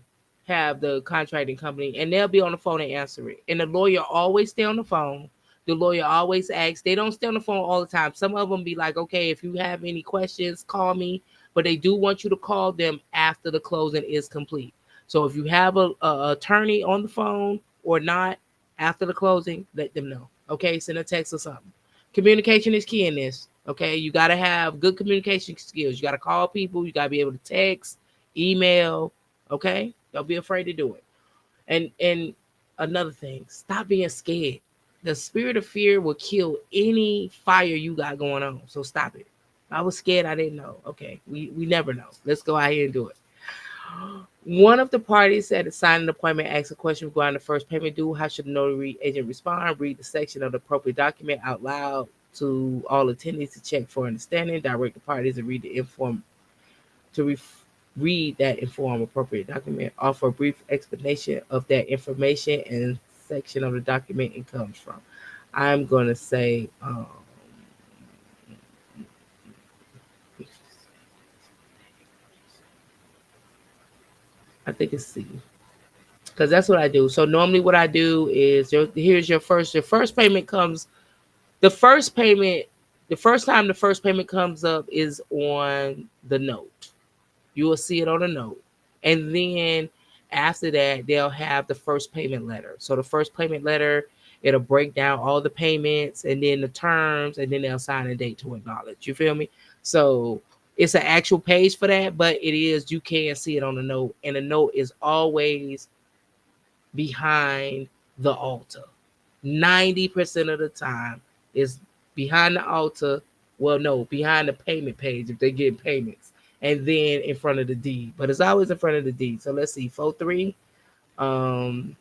have the contracting company, and they'll be on the phone and answer it. And the lawyer always stay on the phone. The lawyer always asks. They don't stay on the phone all the time. Some of them be like, okay, if you have any questions, call me. But they do want you to call them after the closing is complete. So if you have a attorney on the phone or not after the closing, let them know. Okay, send a text or something. Communication is key in this. Okay, you got to have good communication skills. You got to call people. You got to be able to text, email. Okay, don't be afraid to do it. And another thing, stop being scared. The spirit of fear will kill any fire you got going on. So stop it. I was scared. I didn't know. Okay, we never know. Let's go out here and do it. One of the parties at a signing appointment asks a question regarding the first payment due. How should the notary agent respond? Read the section of the appropriate document out loud to all attendees to check for understanding. Direct the parties to read the read that inform appropriate document. Offer a brief explanation of that information and section of the document it comes from. I'm gonna say I think it's C because that's what I do. So normally what I do is here's your first payment comes the first payment the first time the first payment comes up is on the note. You will see it on a note. And then after that, they'll have the first payment letter. So the first payment letter, it'll break down all the payments and then the terms, and then they'll sign a date to acknowledge. You feel me? So it's an actual page for that, but it is, you can see it on the note. And the note is always behind the altar. 90% of the time is behind the altar. Well, no, behind the payment page if they get payments, and then in front of the deed. But it's always in front of the deed. So let's see, 4-3. Um,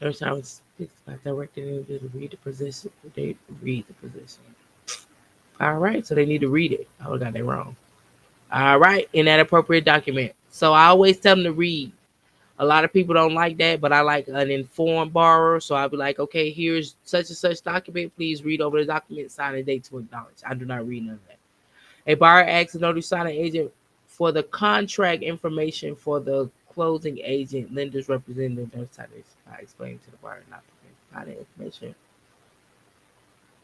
First time it's by directing individual to read the position. They read the position. All right, so they need to read it. I got that wrong. All right, in that appropriate document. So I always tell them to read. A lot of people don't like that, but I like an informed borrower. So I'll be like, okay, here's such and such document. Please read over the document, sign a date to acknowledge. I do not read none of that. A borrower asks a notary signing agent for the contract information for the closing agent, lender's representative. I explain to the buyer not to provide the information.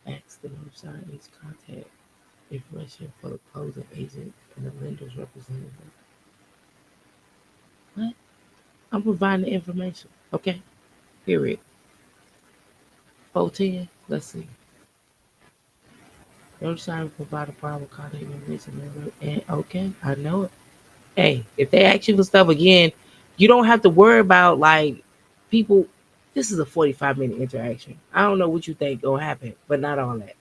Ask the notary signing agent contact information for the closing agent and the lender's representative. What? I'm providing the information. Okay. Period. 410. Let's see. Notice I provide a private contact information. And okay, I know it. Hey, if they ask you for stuff again, you don't have to worry about like people. This is a 45-minute interaction. I don't know what you think gonna happen, but not all that.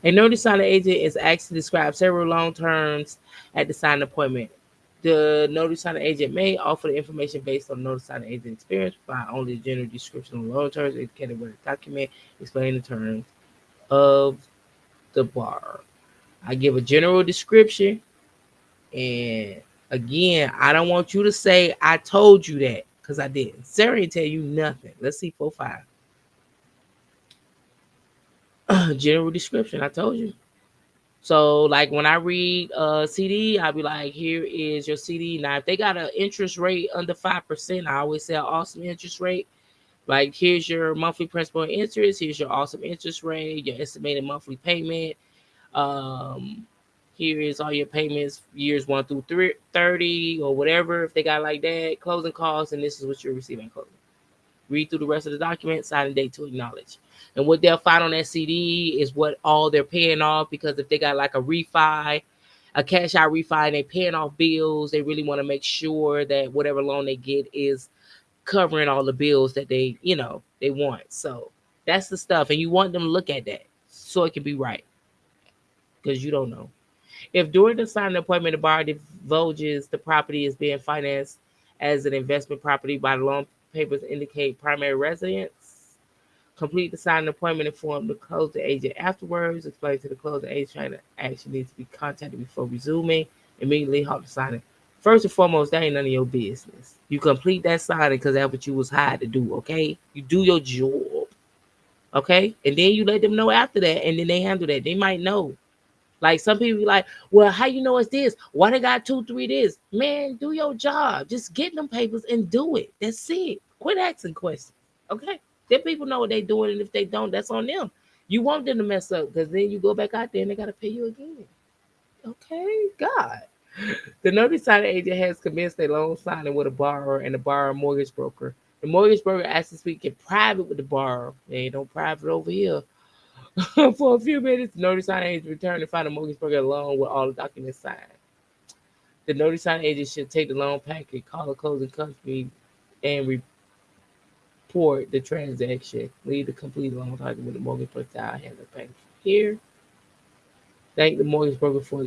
A notice signing agent is asked to describe several long terms at the signing appointment. The notice signing agent may offer the information based on notice signing agent experience, provide only a general description of loan terms indicated with a document explaining the terms of the bar. I give a general description, and again, I don't want you to say I told you that because I didn't. Sarah didn't tell you nothing. Let's see 4-5. General description. I told you. So like when I read CD, I'll be like, here is your CD. Now if they got an interest rate under 5%, I always say an awesome interest rate. Like here's your monthly principal and interest, here's your awesome interest rate, your estimated monthly payment. Um Here is all your payments years 1 through 30 or whatever if they got like that, closing costs, and this is what you're receiving closing. Read through the rest of the document, sign and date to acknowledge. And what they'll find on that CD is what all they're paying off, because if they got like a refi, a cash out refi, and they paying off bills, they really want to make sure that whatever loan they get is covering all the bills that they want. So that's the stuff. And you want them to look at that so it can be right, because you don't know. If during the signing appointment the buyer divulges the property is being financed as an investment property by the loan papers indicate primary residence, complete the signing appointment, inform the closing agent afterwards, explain to the closing agent that action needs to be contacted before resuming, immediately halt the signing. First and foremost, that ain't none of your business. You complete that signing because that's what you was hired to do, okay? You do your job, okay? And then you let them know after that, and then they handle that. They might know. Like some people be like, well, how you know it's this? Why they got 2, 3 this? Man, do your job. Just get them papers and do it. That's it. Quit asking questions. Okay? Then people know what they doing, and if they don't, that's on them. You want them to mess up because then you go back out there and they gotta pay you again. Okay, God. The notice signing agent has commenced a loan signing with a borrower and the borrower mortgage broker. The mortgage broker asks to speak in private with the borrower. They ain't no private over here. For a few minutes, the notice signing agent returned to find the mortgage broker along with all the documents signed. The notice signing agent should take the loan packet, call the closing company, and report the transaction. Leave the complete loan document with the mortgage broker out hand the bank. Here, thank the mortgage broker for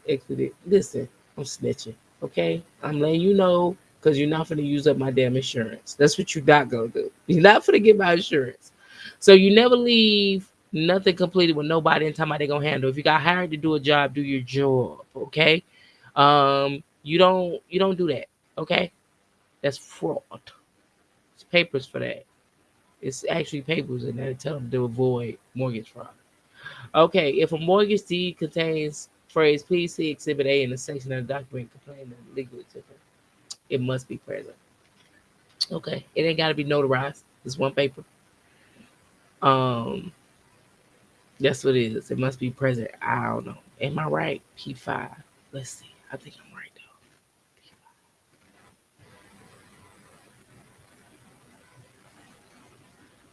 expedite. Listen, I'm snitching. Okay, I'm letting you know because you're not going to use up my damn insurance. That's what you're not going to do. You're not going to get my insurance. So you never leave nothing completed with nobody and talking about they gonna handle. If you got hired to do a job, do your job. Okay. You don't do that. Okay. That's fraud. It's papers for that. It's actually papers, and they tell them to avoid mortgage fraud. Okay. If a mortgage deed contains phrase, please see Exhibit A in the section of the document complaining of legal exhibit. It must be present. Okay. It ain't got to be notarized. It's one paper. Um, That's what it is. It must be present. I don't know. Am I right? P5. Let's see. I think I'm right though.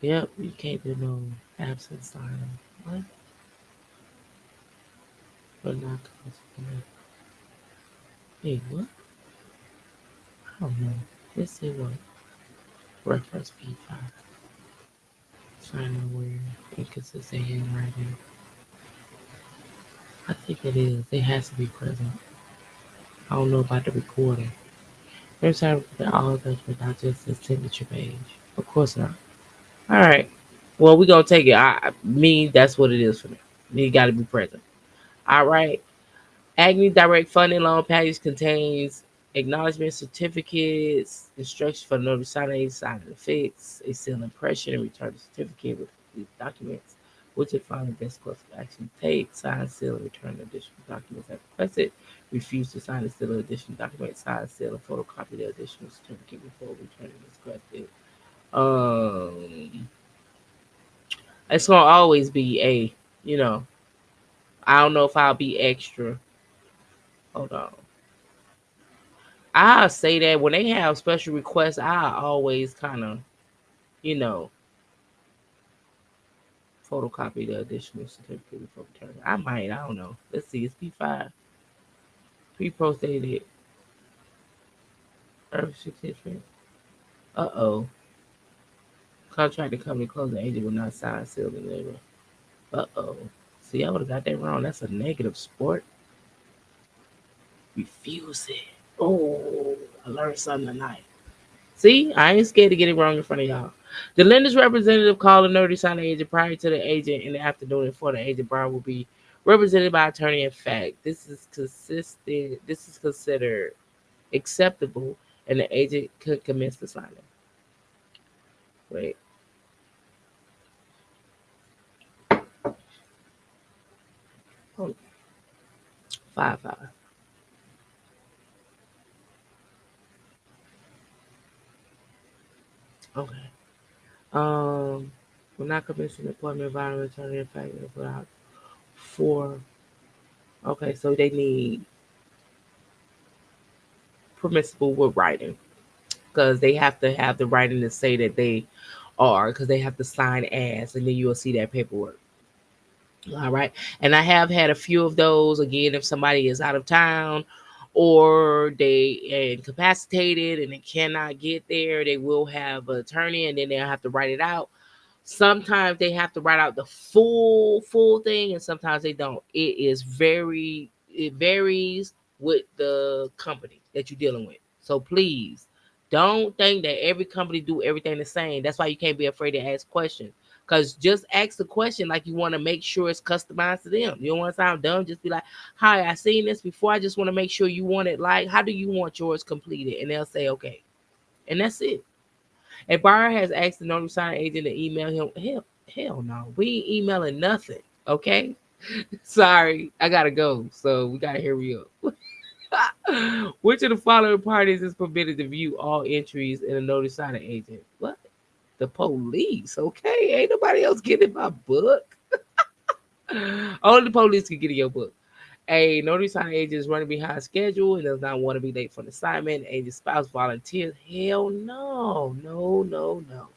Yep, you can't do no absent signing. What? But not consequent. Hey, what? I don't know. Let's see what. Reference P5. Signing where inconsistent handwriting. I think it is. It has to be present. I don't know about the recording. There's how all of that, but not just the signature page. Of course not. All right. Well, we're gonna take it. That's what it is for me. You got to be present. All right. Agni Direct Funding Loan Package contains acknowledgement certificates, instructions for the notice signing, sign and fix, a seal impression, and return the certificate with complete documents, which is found the best course of action to take. Sign, seal, and return additional documents as requested. Refuse to sign and seal additional documents. Sign, seal, and photocopy the additional certificate before returning as requested. Um, it's gonna always be you know, I don't know if I'll be extra. Hold on. I'll say that when they have special requests, I always kind of, you know, photocopy the additional certificate before returning. I might. I don't know. Let's see. It's P5. Pre-post dated Earth 16th. Uh-oh. Contracting company closing agent will not sign, seal, and deliver. Uh-oh. See, I would have got that wrong. That's a negative sport. Refuse it. Oh, I learned something tonight. See, I ain't scared to get it wrong in front of y'all. The lender's representative called a notary signing agent prior to the agent in the afternoon, and for the agent, bar will be represented by attorney in fact. This is consistent. This is considered acceptable, and the agent could commence the signing. Wait. Oh, 5-5. Okay. We're not commencing the appointment environment attorney in fact without 4. Okay, so they need permissible with writing because they have to have the writing to say that they are, because they have to sign as, and then you will see that paperwork. All right. And I have had a few of those. Again, if somebody is out of town or they incapacitated and they cannot get there, they will have an attorney and then they'll have to write it out. Sometimes they have to write out the full thing, and sometimes they don't. It varies with the company that you're dealing with. So please don't think that every company do everything the same. That's why you can't be afraid to ask questions. Because just ask the question like you want to make sure it's customized to them. You don't want to sound dumb. Just be like, hi, I seen this before. I just want to make sure you want it like, how do you want yours completed? And they'll say, okay. And that's it. If buyer has asked the notary signing agent to email him, hell no. We ain't emailing nothing. Okay? Sorry. I gotta go. So we gotta hurry up. Which of the following parties is permitted to view all entries in a notary signing agent? What? The police. Okay. Ain't nobody else getting my book. Only the police can get in your book. A notary signing agent is running behind schedule and does not want to be late for an assignment. Agent spouse volunteers. Hell no. No, no, no.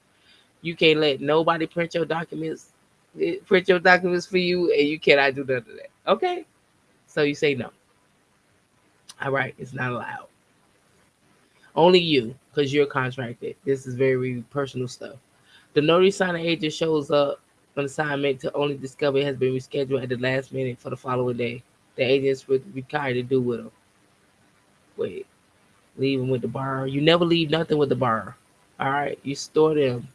You can't let nobody print your documents for you, and you cannot do none of that. Okay? So you say no. All right, it's not allowed. Only you, because you're contracted. This is very personal stuff. The notary signing agent shows up on assignment to only discover it has been rescheduled at the last minute for the following day. The agent is required to do with them. Wait, leave them with the bar. You never leave nothing with the bar. All right, you store them.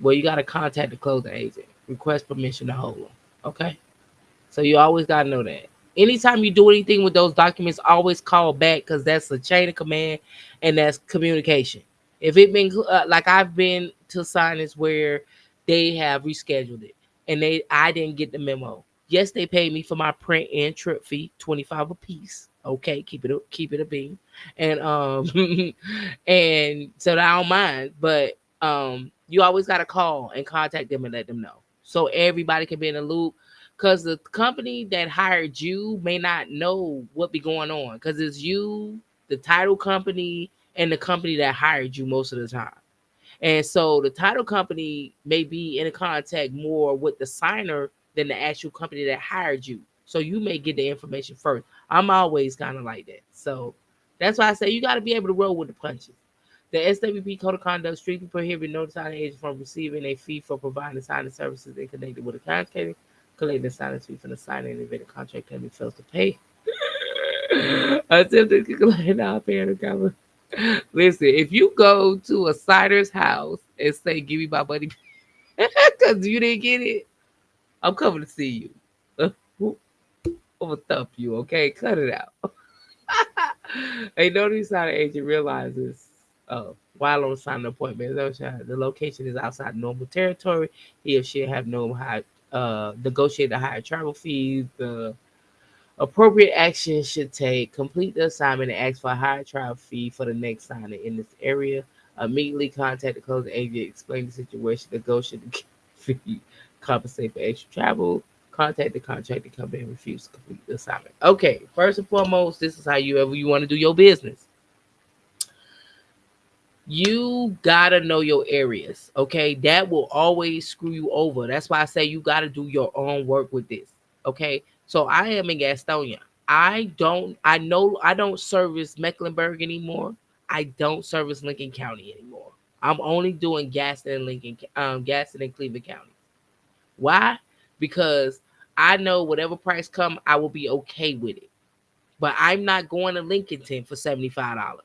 Well, you got to contact the closing agent. Request permission to hold them. Okay? So you always gotta know that. Anytime you do anything with those documents, always call back because that's a chain of command and that's communication. If it been like I've been to signings where they have rescheduled it and I didn't get the memo. Yes, they paid me for my print and trip fee, 25 a piece. Okay, keep it a bean, and and so I don't mind. But you always gotta call and contact them and let them know so everybody can be in the loop because the company that hired you may not know what be going on because it's you, the title company, and the company that hired you most of the time. And so the title company may be in contact more with the signer than the actual company that hired you. So you may get the information first. I'm always kind of like that. So that's why I say you got to be able to roll with the punches. The SWP Code of Conduct strictly prohibits notifying agents from receiving a fee for providing signing services and connected with a contract, collecting a signing fee from the signing and event the contract company fails to pay. Attempting to collect not paying the government. Listen, if you go to a signer's house and say, "Give me my money," because you didn't get it, I'm coming to see you. I'm gonna thump you, okay? Cut it out. A notary signing agent realizes while on signing appointment, the location is outside normal territory. He or she have no high negotiate the higher travel fees. The appropriate action should take complete the assignment and ask for a higher travel fee for the next signing in this area. Immediately contact the closing agent, explain the situation, negotiate the fee, compensate for extra travel. Contact the contracting company and refuse to complete the assignment. Okay, first and foremost, this is how you want to do your business. You gotta know your areas, okay? That will always screw you over. That's why I say you gotta do your own work with this, okay? So I am in Gastonia. I know I don't service Mecklenburg anymore. I don't service Lincoln County anymore. I'm only doing Gaston and Gaston and Cleveland County. Why? Because I know whatever price come, I will be okay with it. But I'm not going to Lincolnton for $75.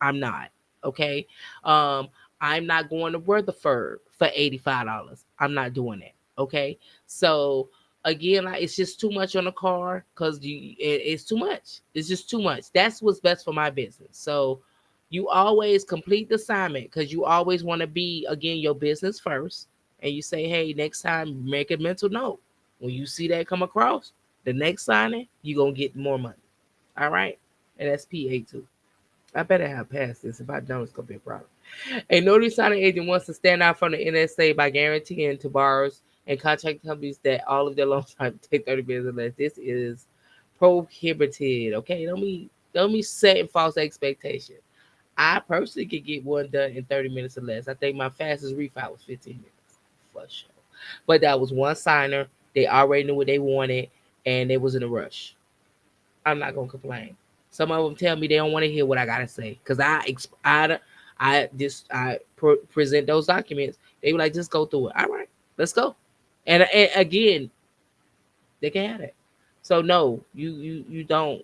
I'm not. Okay. Um, I'm not going to Rutherford for $85. I'm not doing that. Okay. So again, like, it's just too much on the car because it's too much. It's just too much. That's what's best for my business. So you always complete the assignment because you always want to be again your business first. And you say, hey, next time make a mental note. When you see that come across, the next signing, you're gonna get more money. All right. And that's PA2. I better have passed this. If I don't, it's gonna be a problem. A notary signing agent wants to stand out from the NSA by guaranteeing to borrowers and contract companies that all of their loans time take 30 minutes or less. This is prohibited. Okay, don't be setting false expectations. I personally could get one done in 30 minutes or less. I think my fastest refile was 15 minutes for sure. But that was one signer. They already knew what they wanted and they was in a rush. I'm not gonna complain. Some of them tell me they don't want to hear what I gotta say because I present those documents. They were like, just go through it. All right, let's go. And again, they can have it. So no, you don't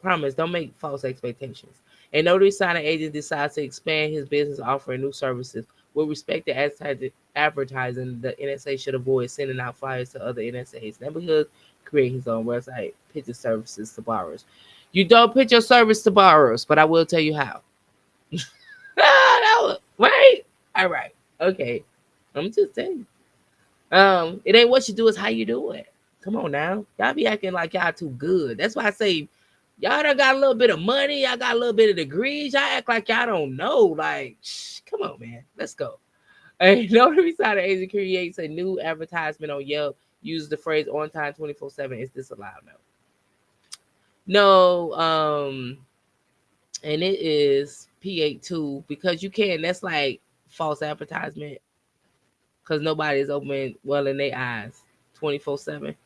promise. Don't make false expectations. And notary signing agent decides to expand his business, offering new services with respect to advertising. The NSA should avoid sending out flyers to other NSA's neighborhoods, create his own website, pitch his services to borrowers. You don't pitch your service to borrowers, but I will tell you how. Right? All right. Okay. I'm just saying. It ain't what you do, it's how you do it. Come on now. Y'all be acting like y'all too good. That's why I say y'all done got a little bit of money, y'all got a little bit of degrees. Y'all act like y'all don't know. Like, come on, man. Let's go. A notary signing agent creates a new advertisement on Yelp. Uses the phrase on time 24/7. Is this allowed? No. No, and it is P82 because you can. That's like false advertisement because nobody is open well in their eyes 24/7.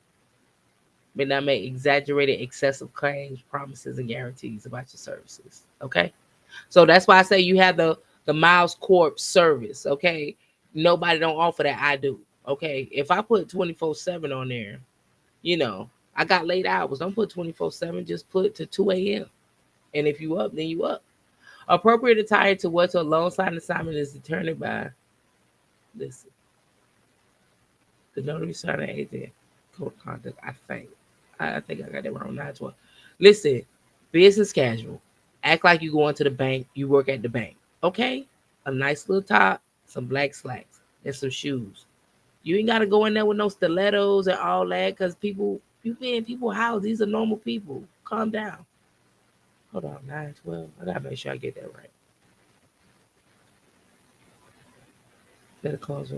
May not make exaggerated, excessive claims, promises, and guarantees about your services. Okay, so that's why I say you have the Miles Corp service. Okay, nobody don't offer that. I do. Okay, if I put 24/7 on there, I got late hours. Don't put 24/7. Just put to 2 a.m. And if you up, then you up. Appropriate attire to what to a loan sign assignment is determined by this the notary signing agent code of conduct. I think I got that wrong. 912. Listen, business casual. Act like you going to the bank. You work at the bank. Okay, a nice little top, some black slacks, and some shoes. You ain't gotta go in there with no stilettos and all that, cause you be in people's house. These are normal people. Calm down. Hold on, 912. I gotta make sure I get that right. Better close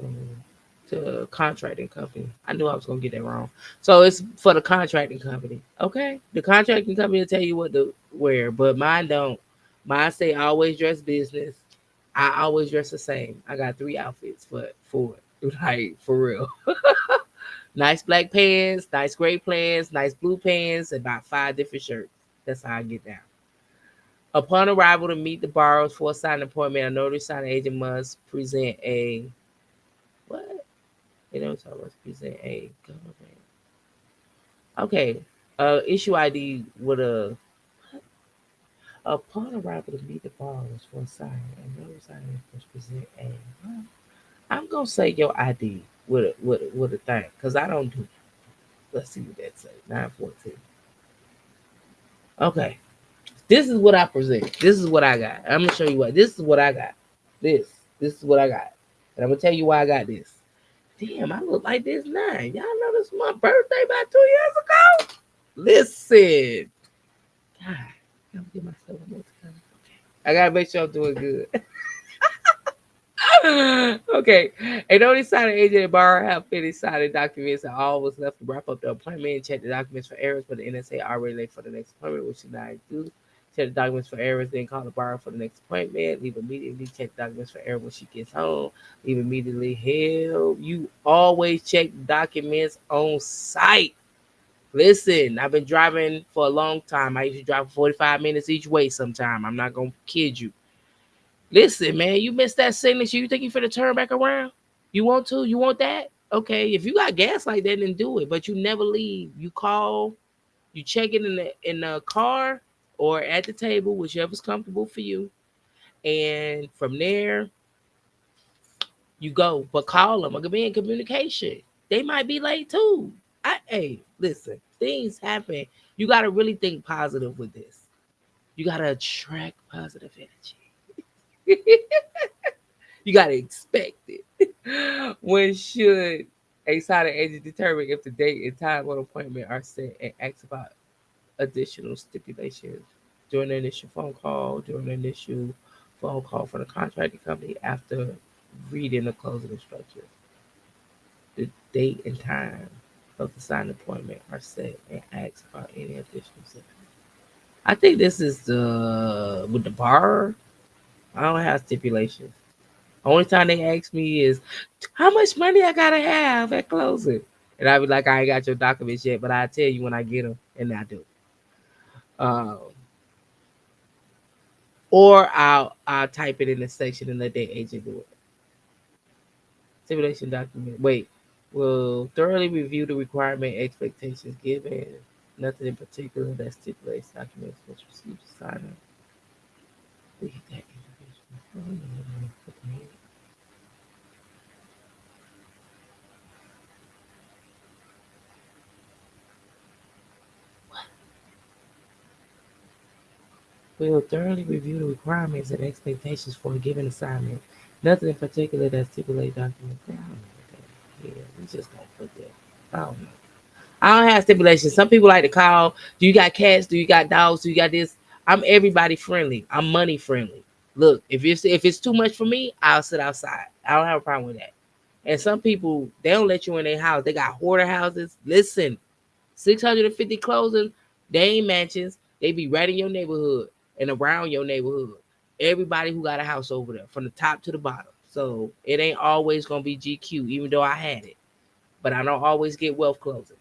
to a contracting company. I knew I was gonna get that wrong. So it's for the contracting company. Okay. The contracting company will tell you what to wear, but mine don't. Mine say always dress business. I always dress the same. I got 3 outfits for it. Like for real. Nice black pants, nice gray pants, nice blue pants, and about 5 different shirts. That's how I get down. Upon arrival to meet the borrowers for a signed appointment, a notary signing agent must present a what? They don't talk about present a government. Okay. Issue ID with a upon arrival to meet the borrowers for a sign, and notary signing agent must present a. I'm gonna say your ID with a thing, cause I don't do. Let's see what that say. 914. Okay. This is what I present. This is what I got. I'm gonna show you what. This is what I got. This. This is what I got. And I'm gonna tell you why I got this. Damn, I look like this now. Y'all know this was my birthday about 2 years ago. Listen. God, I'm get myself one more time. Okay. I gotta make sure I'm doing good. Okay. A notice signing agent and borrower have finished signing documents and all was left to wrap up the appointment and check the documents for errors, but the NSA already late for the next appointment, which is not do. Check the documents for errors, then call the borrower for the next appointment. Leave immediately. Check the documents for error when she gets home. Leave immediately. Hell, you always check documents on site. Listen, I've been driving for a long time. I usually drive for 45 minutes each way sometime. I'm not going to kid you. Listen, man, you missed that signature. You think you finna turn back around? You want to? You want that? Okay, if you got gas like that, then do it. But you never leave. You call, you check it in the car or at the table, whichever's comfortable for you. And from there, you go. But call them. I could be in communication. They might be late too. Hey, listen, things happen. You got to really think positive with this. You got to attract positive energy. You got to expect it. When should a signing agent determine if the date and time of appointment are set and ask about additional stipulations during the initial phone call, during the initial phone call from the contracting company after reading the closing instructions? The date and time of the signed appointment are set and ask about any additional stipulations. I think this is the with the bar. I don't have stipulations. Only time they ask me is how much money I gotta have at closing, and I be like, I ain't got your documents yet, but I tell you when I get them, and I do. Um, or I'll type it in the section and let the agent do it. Simulation document. Wait, will thoroughly review the requirement expectations given. Nothing in particular that stipulates documents must receive the signer. Read that individual. Will thoroughly review the requirements and expectations for a given assignment. Nothing in particular that stipulates documents. I don't know what that is. Yeah, we just gonna put that. I don't know. I don't have stipulations. Some people like to call. Do you got cats? Do you got dogs? Do you got this? I'm everybody friendly. I'm money friendly. Look, if it's too much for me, I'll sit outside. I don't have a problem with that. And some people they don't let you in their house. They got hoarder houses. Listen, 650 closings. They ain't mansions. They be right in your neighborhood and around your neighborhood. Everybody who got a house over there, from the top to the bottom. So it ain't always gonna be GQ, even though I had it. But I don't always get wealth closings.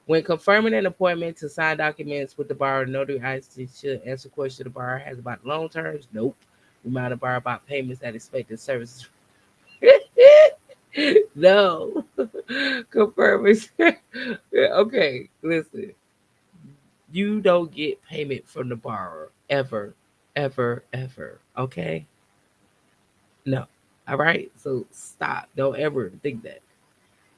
When confirming an appointment to sign documents with the borrower, notary agency should answer questions the borrower has about loan terms. Nope. Remind the borrower about payments that expected services. No. Confirming. Okay, listen. You don't get payment from the borrower ever, ever, ever. Okay? No. All right? So stop. Don't ever think that.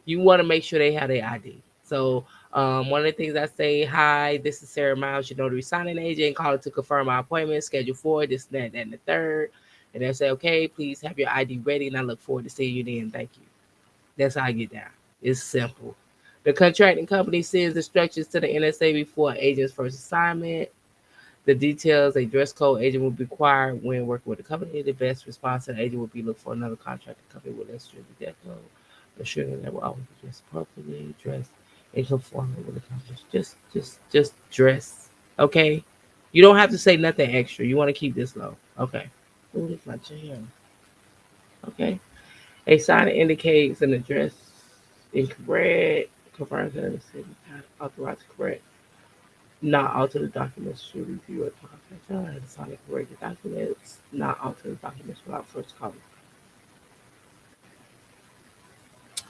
You want to make sure they have their ID. So one of the things I say, hi, this is Sarah Miles, your notary signing agent, calling to confirm my appointment, schedule for this, that, and the third. And they say, okay, please have your ID ready, and I look forward to seeing you then. Thank you. That's how I get down. It's simple. The contracting company sends instructions to the NSA before agent's first assignment. The details, a dress code agent will be required when working with the company. The best response to the agent will be look for another contracting company with extremely that code. Assuring that will always be dressed appropriately, dressed in conformity with the company. Just dress. Okay? You don't have to say nothing extra. You want to keep this low. Okay. Oh, it's my jam. Okay. A sign indicates an address incorrect. Confirms that the city authorized correct. Not alter the documents should review a contract. The sign correct the documents. Not alter the documents without first calling.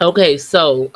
Okay, so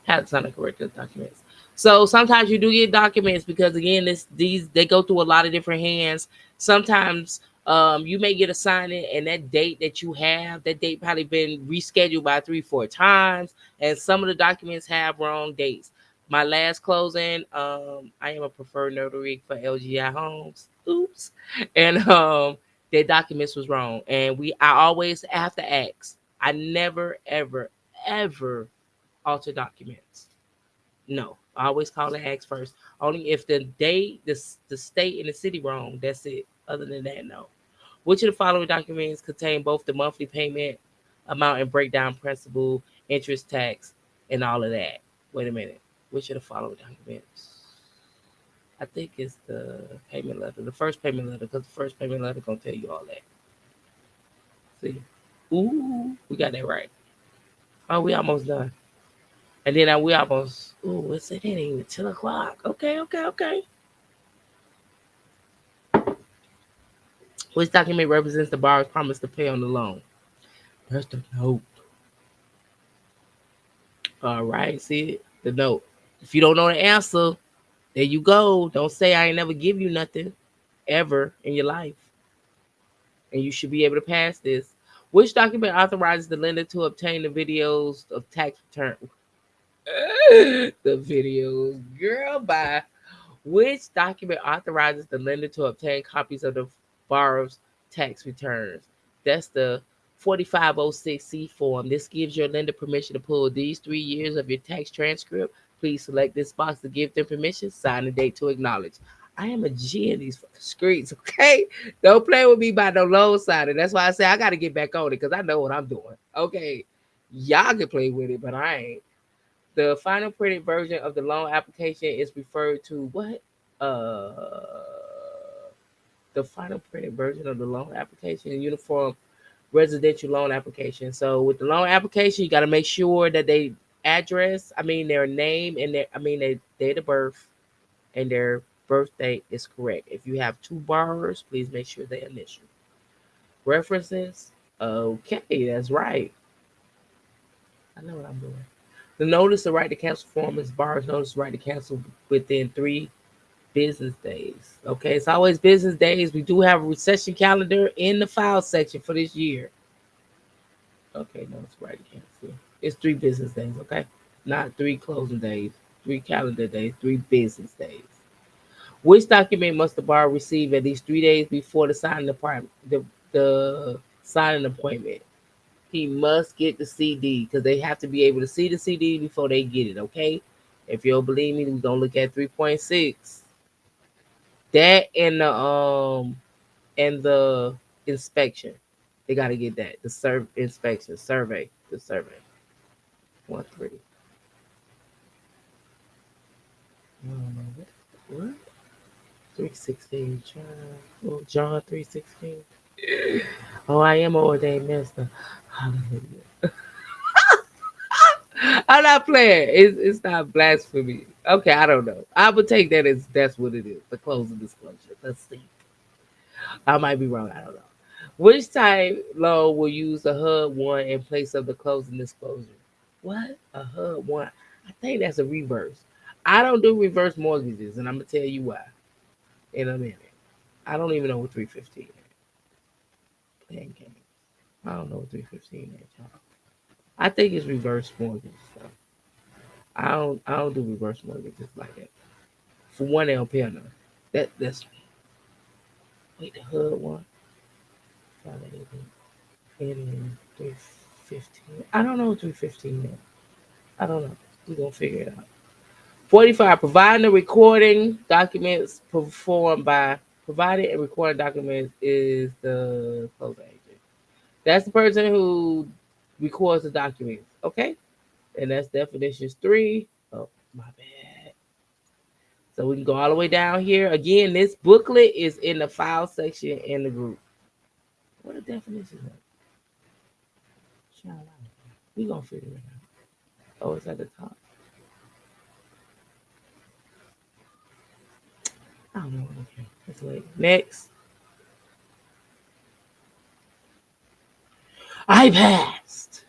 have to sign and correct the documents. So sometimes you do get documents because again, these they go through a lot of different hands. Sometimes you may get a signing and that date that you have, that date probably been rescheduled by 3, 4 times, and some of the documents have wrong dates. My last closing, I am a preferred notary for LGI Homes. Oops, and their documents was wrong, and I always have to ask. I never ever ever alter documents. No, I always call and ask first. Only if the day, the state, and the city wrong. That's it. Other than that, no. Which of the following documents contain both the monthly payment amount and breakdown principal, interest, tax, and all of that? Wait a minute. Which of the following documents? I think it's the payment letter, the first payment letter, because the first payment letter gonna tell you all that. See, ooh, we got that right. Oh, we almost done. And then we almost, ooh, it's it ain't even 10 o'clock. Okay, okay, okay. Which document represents the borrower's promise to pay on the loan? That's the note. All right, see it? The note. If you don't know the answer, there you go. Don't say I ain't never give you nothing ever in your life. And you should be able to pass this. Which document authorizes the lender to obtain the videos of tax return? The videos, girl, bye. Which document authorizes the lender to obtain copies of the borrower's tax returns? That's the 4506C form. This gives your lender permission to pull these 3 years of your tax transcript. Please select this box to give them permission. Sign the date to acknowledge. I am a G in these streets, okay? Don't play with me by no loan signing. That's why I say I got to get back on it because I know what I'm doing, okay? Y'all can play with it, but I ain't. The final printed version of the loan application is referred to what? The final printed version of the loan application, uniform residential loan application. So with the loan application, you got to make sure that they address, I mean their name and their date of birth and their birth date is correct. If you have two borrowers, please make sure they initial. References, okay, that's right. I know what I'm doing. The notice of right to cancel form is borrower's notice of right to cancel within 3 business days. Okay, it's always business days. We do have a recession calendar in the file section for this year. Okay, no, it's right to cancel. It's 3 business days, okay? Not 3 closing days, 3 calendar days, 3 business days. Which document must the borrower receive at least 3 days before the signing appointment? He must get the CD because they have to be able to see the CD before they get it, okay? If you don't believe me, we're gonna look at 3.6. That and the inspection. They gotta get that. The inspection, survey, the survey. 1 3. What? 316. John 3:16. Oh, I am ordained minister. Hallelujah. I'm not playing. It's not blasphemy. Okay, I don't know. I would take that as that's what it is. The closing disclosure. Let's see. I might be wrong. I don't know. Which type loan will use a HUD one in place of the closing disclosure? What? A HUD one? I think that's a reverse. I don't do reverse mortgages, and I'm gonna tell you why in a minute. I don't even know what 315 is. Playing games. I don't know what 315 is, y'all. I think it's reverse mortgage. So I don't do reverse mortgages like that. For one LP, I know. That's wait the HUD one. 580. And 315. I don't know what 315 is. I don't know. We're gonna figure it out. 45. Providing the recording documents performed by providing and recording documents is the closing agent. That's the person who records the documents. Okay? And that's definitions 3. Oh, my bad. So we can go all the way down here. Again, this booklet is in the file section in the group. What are definitions of? We gonna figure it out. Oh, it's at the top. I don't know. Okay, let's wait. Next. I passed.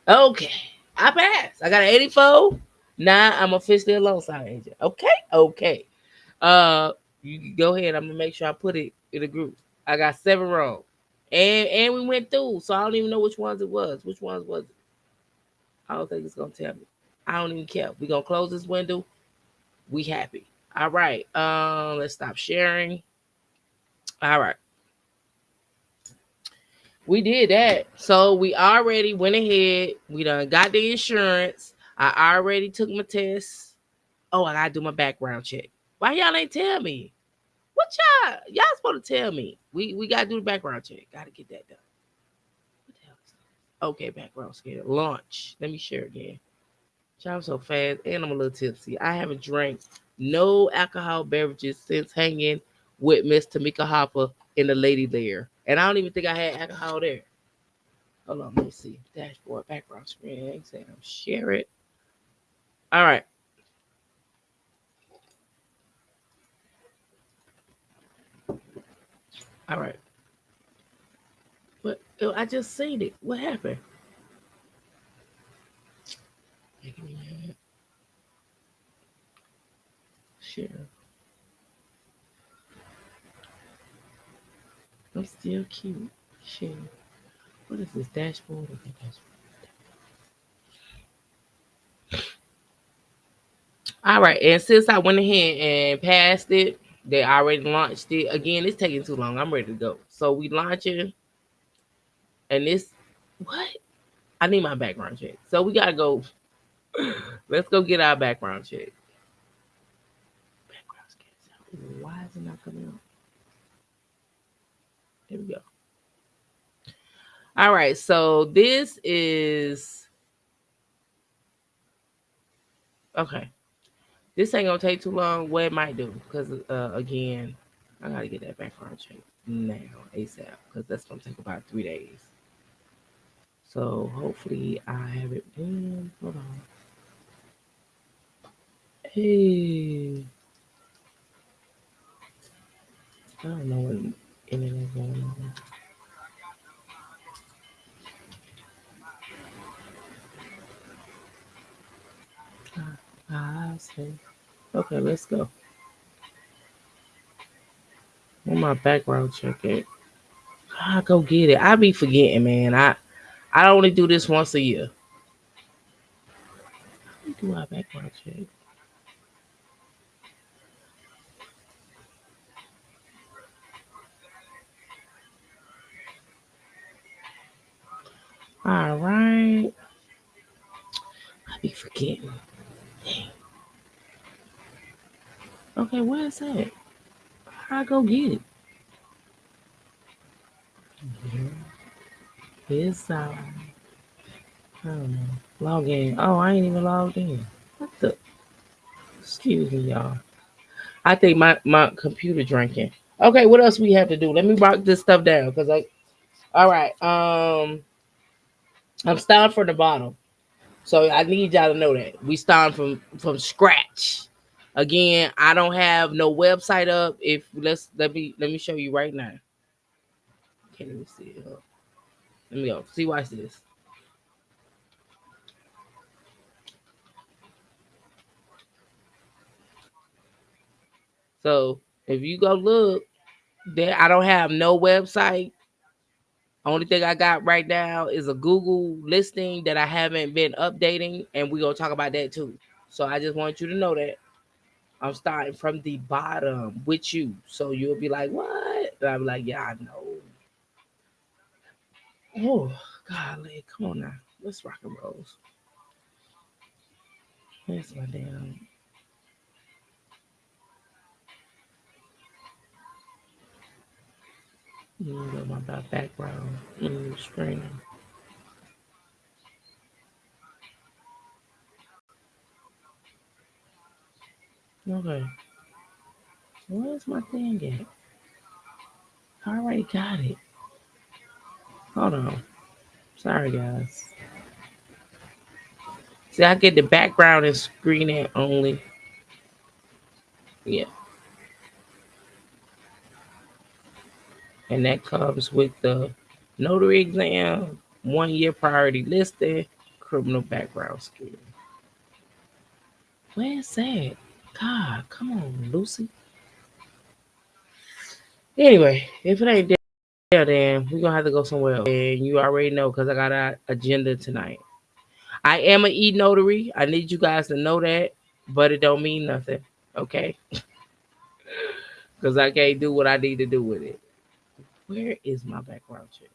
Okay, I passed. I got an 84. Now I'm officially a loan sign agent. Okay, okay. You can go ahead. I'm gonna make sure I put it in the group. I got 7 wrong, and we went through, so I don't even know which ones it was. Which ones was it? I don't think it's gonna tell me. I don't even care. We gonna close this window. We happy. All right. Let's stop sharing. All right. We did that. So we already went ahead. We done got the insurance. I already took my test. Oh, I gotta do my background check. Why y'all ain't tell me? What y'all supposed to tell me? We gotta do the background check. Gotta get that done. What the hell is that? Okay, background check. Launch. Let me share again. Y'all so fast, and I'm a little tipsy. I haven't drank no alcohol beverages since hanging with Miss Tamika Hopper in the Lady Lair, and I don't even think I had alcohol there. Hold on, let me see. Dashboard, background screen, exam, share it. All right, all right. But I just seen it. What happened? Share. I'm still cute. Share. What is this dashboard? Okay, dashboard. All right, and since I went ahead and passed it, they already launched it. Again, it's taking too long. I'm ready to go. So we launching, and this what? I need my background check. So we gotta go. Let's go get our background check. Background check. Why is it not coming up? There we go. All right, so this is okay. This ain't gonna take too long. What it might do, because again, I gotta get that background check now ASAP, because that's gonna take about 3 days. So hopefully I have it in. Hold on. Hey, I don't know what internet going on. I see. Okay, let's go. Where my background check at? I go get it. I be forgetting, man. I only do this once a year. Let me do my background check. All right. I be forgetting. Okay, where is that? I go get it. Here's I don't know. Log in. Oh, I ain't even logged in. What the? Excuse me, y'all. I think my computer drinking. Okay, what else we have to do? Let me mark this stuff down because I. All right. I'm starting from the bottom, so I need y'all to know that we starting from scratch. Again, I don't have no website up. If let me show you right now. Okay, let me see. Let me go. See, watch this. So if you go look, there I don't have no website. Only thing I got right now is a Google listing that I haven't been updating, and we're gonna talk about that too. So I just want you to know that I'm starting from the bottom with you. So you'll be like, what? And I'm like, yeah, I know. Oh, golly, come on now. Let's rock and roll. Here's my damn. My background screen. Okay. Where's my thing at? I already got it. Hold on. Sorry, guys. See, I get the background and screen it only. Yeah. And that comes with the notary exam, 1 year priority listing, criminal background screen. Where's that? God, come on, Lucy. Anyway, if it ain't there, then we're gonna have to go somewhere else. And you already know because I got an agenda tonight. I am an e-notary. I need you guys to know that, but it don't mean nothing. Okay? Because I can't do what I need to do with it. Where is my background check?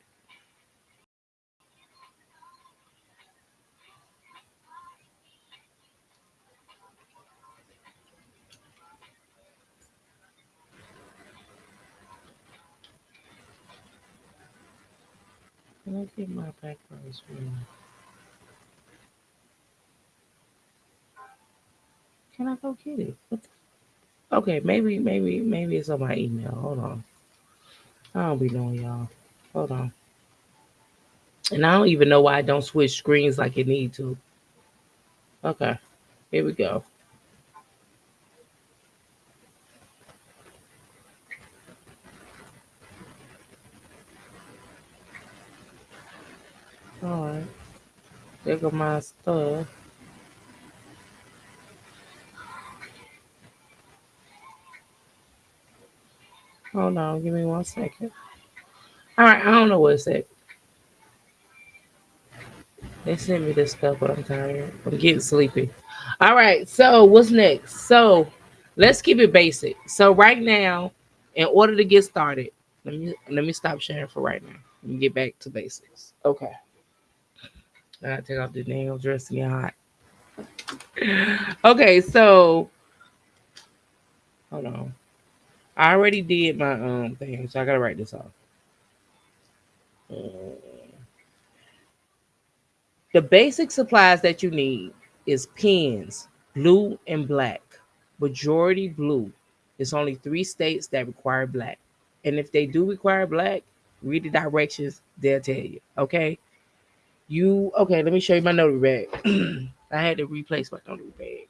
Can I get my background screen? Can I go get it? Okay, maybe it's on my email. Hold on. I don't be knowing y'all. Hold on. And I don't even know why I don't switch screens like it need to. Okay, here we go. All right, there go my stuff. Hold on, give me 1 second. All right, I don't know what it said. They sent me this stuff, but I'm tired. I'm getting sleepy. All right, so what's next? So let's keep it basic. So right now, in order to get started, let me stop sharing for right now. Let me get back to basics. Okay. I gotta take off the nail dress to get hot. Okay, so hold on. I already did my thing, so I gotta write this off. Uh, The basic supplies that you need is pens, blue and black. Majority blue. It's only 3 states that require black. And if they do require black, read the directions, they'll tell you. Okay? Okay, let me show you my notary bag. I had to replace my notary bag.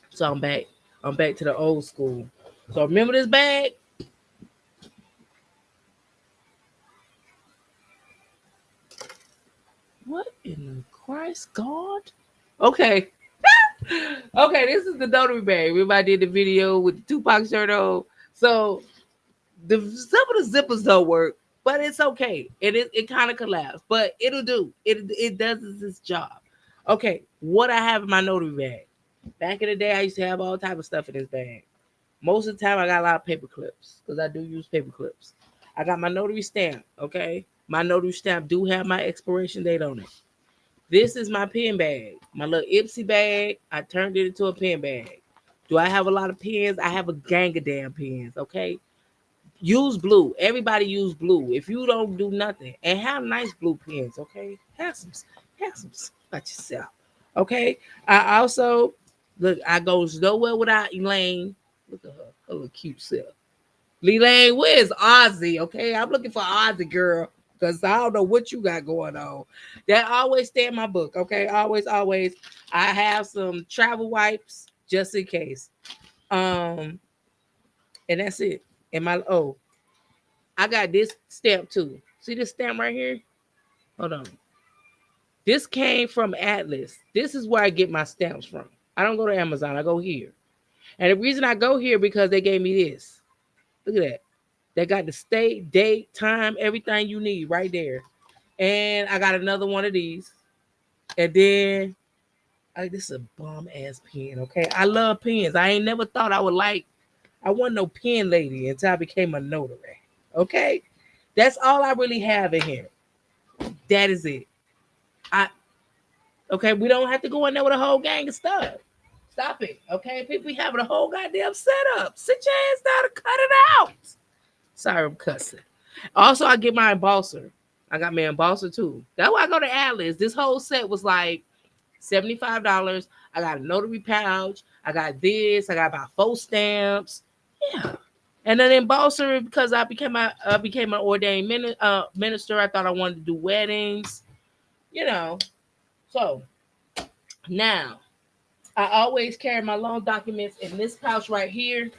So I'm back. I'm back to the old school. So remember this bag? What in the Christ God? Okay. Okay, this is the notary bag. Remember I did the video with the Tupac shirt on? So some of the zippers don't work, but it's okay. It kind of collapsed, but it'll do. It does its job. Okay, what I have in my notary bag. Back in the day, I used to have all type of stuff in this bag. Most of the time, I got a lot of paper clips because I do use paper clips. I got my notary stamp. Okay, my notary stamp do have my expiration date on it. This is my pen bag, my little Ipsy bag. I turned it into a pen bag. Do I have a lot of pens? I have a gang of damn pens. Okay, use blue. Everybody use blue. If you don't do nothing, and have nice blue pens, okay? Have some about yourself. Okay. I also look, I goes nowhere without Elaine. Look at her little cute self. Elaine, where's Ozzy? Okay, I'm looking for Ozzy girl. Because I don't know what you got going on. That always stay in my book. Okay. Always, always. I have some travel wipes just in case. Um, and that's it. And my I got this stamp too. See this stamp right here? Hold on. This came from Atlas. This is where I get my stamps from. I don't go to Amazon. I go here. And the reason I go here because they gave me this. Look at that. They got the state, date, time, everything you need right there. And I got another one of these. And then this is a bomb ass pen. Okay. I love pens. I ain't never thought I wasn't no pen lady until I became a notary. Okay. That's all I really have in here. That is it. I Okay, we don't have to go in there with a whole gang of stuff. Stop it. Okay, people be having a whole goddamn setup. Sit your ass down and cut it out. Sorry, I'm cussing. Also, I get my embosser. I got my embosser too. That's why I go to Atlas. This whole set was like $75. I got a notary pouch. I got this. I got about 4 stamps. Yeah. And then embosser because I became an ordained minister. I thought I wanted to do weddings. You know. So now I always carry my loan documents in this pouch right here.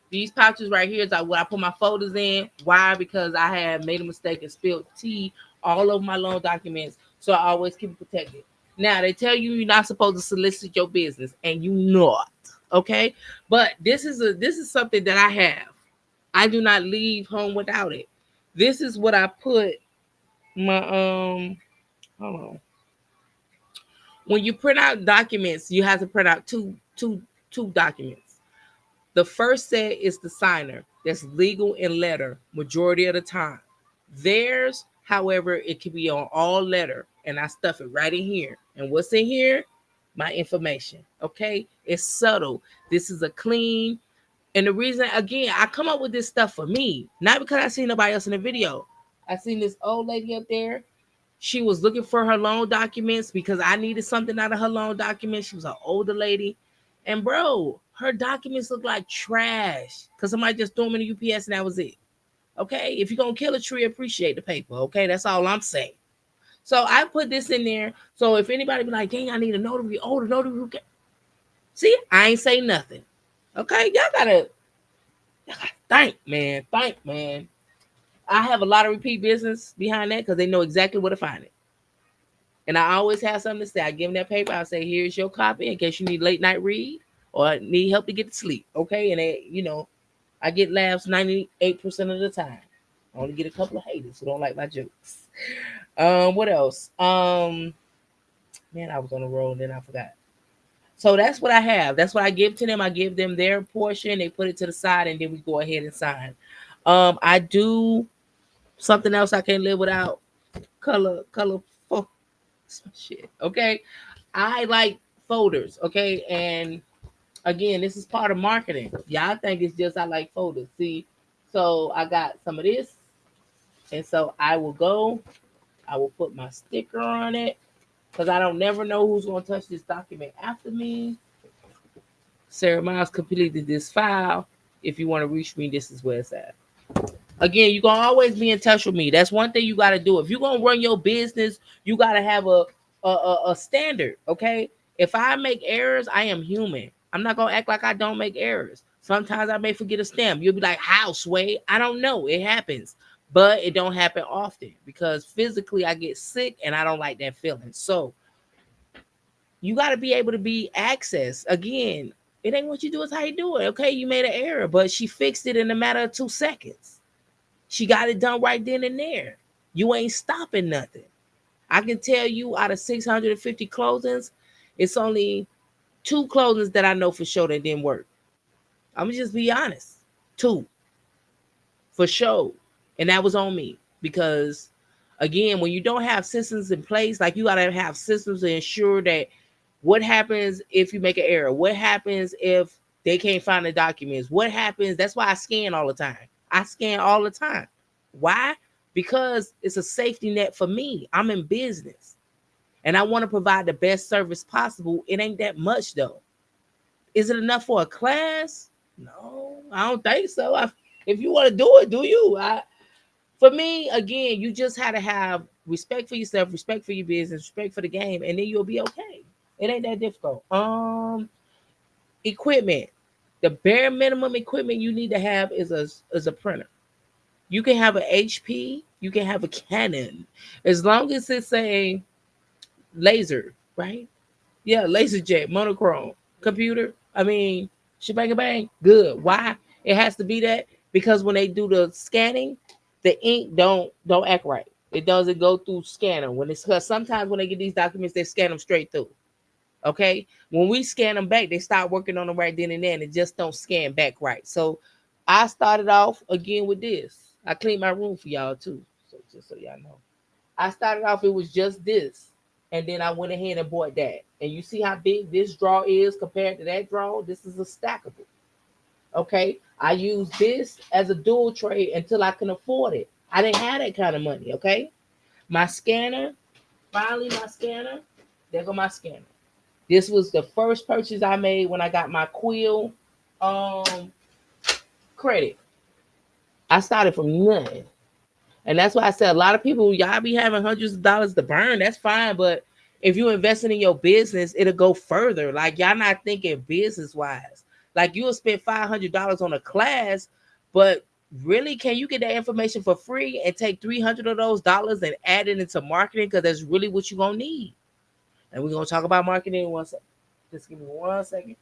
These pouches right here is what I put my folders in. Why? Because I had made a mistake and spilled tea all over my loan documents. So I always keep it protected. Now they tell you you're not supposed to solicit your business, and you not. Okay. But this is something that I have. I do not leave home without it. This is what I put my hold on. When you print out documents, you have to print out two documents. The first set is the signer. That's legal in letter majority of the time. Theirs, however, it can be on all letter, and I stuff it right in here. And what's in here? My information. Okay, it's subtle. This is a clean. And the reason, again, I come up with this stuff for me, not because I see nobody else in the video. I seen this old lady up there. She was looking for her loan documents because I needed something out of her loan documents. She was an older lady. And bro, her documents look like trash because somebody just threw them in the UPS and that was it. Okay, if you're gonna kill a tree, appreciate the paper. Okay, that's all I'm saying. So I put this in there. So if anybody be like, dang, I need a notary, the notary who can see, I ain't say nothing. Okay, y'all gotta thank man. I have a lot of repeat business behind that because they know exactly where to find it. And I always have something to say. I give them that paper. I say, here's your copy in case you need late night read or need help to get to sleep. Okay. And I get laughs 98% of the time. I only get a couple of haters who don't like my jokes. What else? Man, I was on a roll and then I forgot. So that's what I have. That's what I give to them. I give them their portion. They put it to the side and then we go ahead and sign. I do something else I can't live without. Color shit. Okay. I like folders. Okay. And again, this is part of marketing. Y'all think it's just I like folders. See, so I got some of this. And so I will put my sticker on it because I don't never know who's going to touch this document after me. Sarah Miles completed this file. If you want to reach me, this is where it's at. Again, you're gonna always be in touch with me. That's one thing you gotta do. If you're gonna run your business, you gotta have a standard. Okay. If I make errors, I am human. I'm not gonna act like I don't make errors. Sometimes I may forget a stamp. You'll be like, how, Sway? I don't know. It happens. But it don't happen often because physically I get sick and I don't like that feeling. So you got to be able to be accessed. Again, it ain't what you do, it's how you do it. Okay, you made an error, but she fixed it in a matter of 2 seconds. She got it done right then and there. You ain't stopping nothing. I can tell you out of 650 closings, it's only 2 closings that I know for sure that didn't work. I'm gonna just be honest. 2 for sure. And that was on me because again, when you don't have systems in place, like you gotta have systems to ensure that what happens if you make an error? What happens if they can't find the documents? What happens? That's why I scan all the time. I scan all the time. Why? Because it's a safety net for me. I'm in business and I want to provide the best service possible. It ain't that much though. Is it enough for a class? No, I don't think so. If you want to do it, do you? For me, again, you just had to have respect for yourself, respect for your business, respect for the game, and then you'll be okay. It ain't that difficult. Equipment. The bare minimum equipment you need to have is a printer. You can have an HP, you can have a Canon, as long as it's a laser, right? Yeah, laser jet, monochrome, computer. I mean, shebang bang, good. Why? It has to be that because when they do the scanning, the ink don't act right. It doesn't go through scanner when it's because sometimes when they get these documents, they scan them straight through. Okay, when we scan them back, they start working on them right then and there, and it just don't scan back right. So I started off again with this. I cleaned my room for y'all too, so just so y'all know. I started off, it was just this. And then I went ahead and bought that. And you see how big this drawer is compared to that drawer? This is a stackable. Okay. I used this as a dual tray until I can afford it. I didn't have that kind of money. Okay. My scanner, finally, my scanner. There go my scanner. This was the first purchase I made when I got my Quill um, credit. I started from nothing. And that's why I said a lot of people, y'all be having hundreds of dollars to burn. That's fine. But if you investing in your business, it'll go further. Like y'all not thinking business wise. Like you'll spend $500 on a class, but really, can you get that information for free and take 300 of those dollars and add it into marketing? Because that's really what you're gonna need. And we're gonna talk about marketing in 1 second. Just give me 1 second.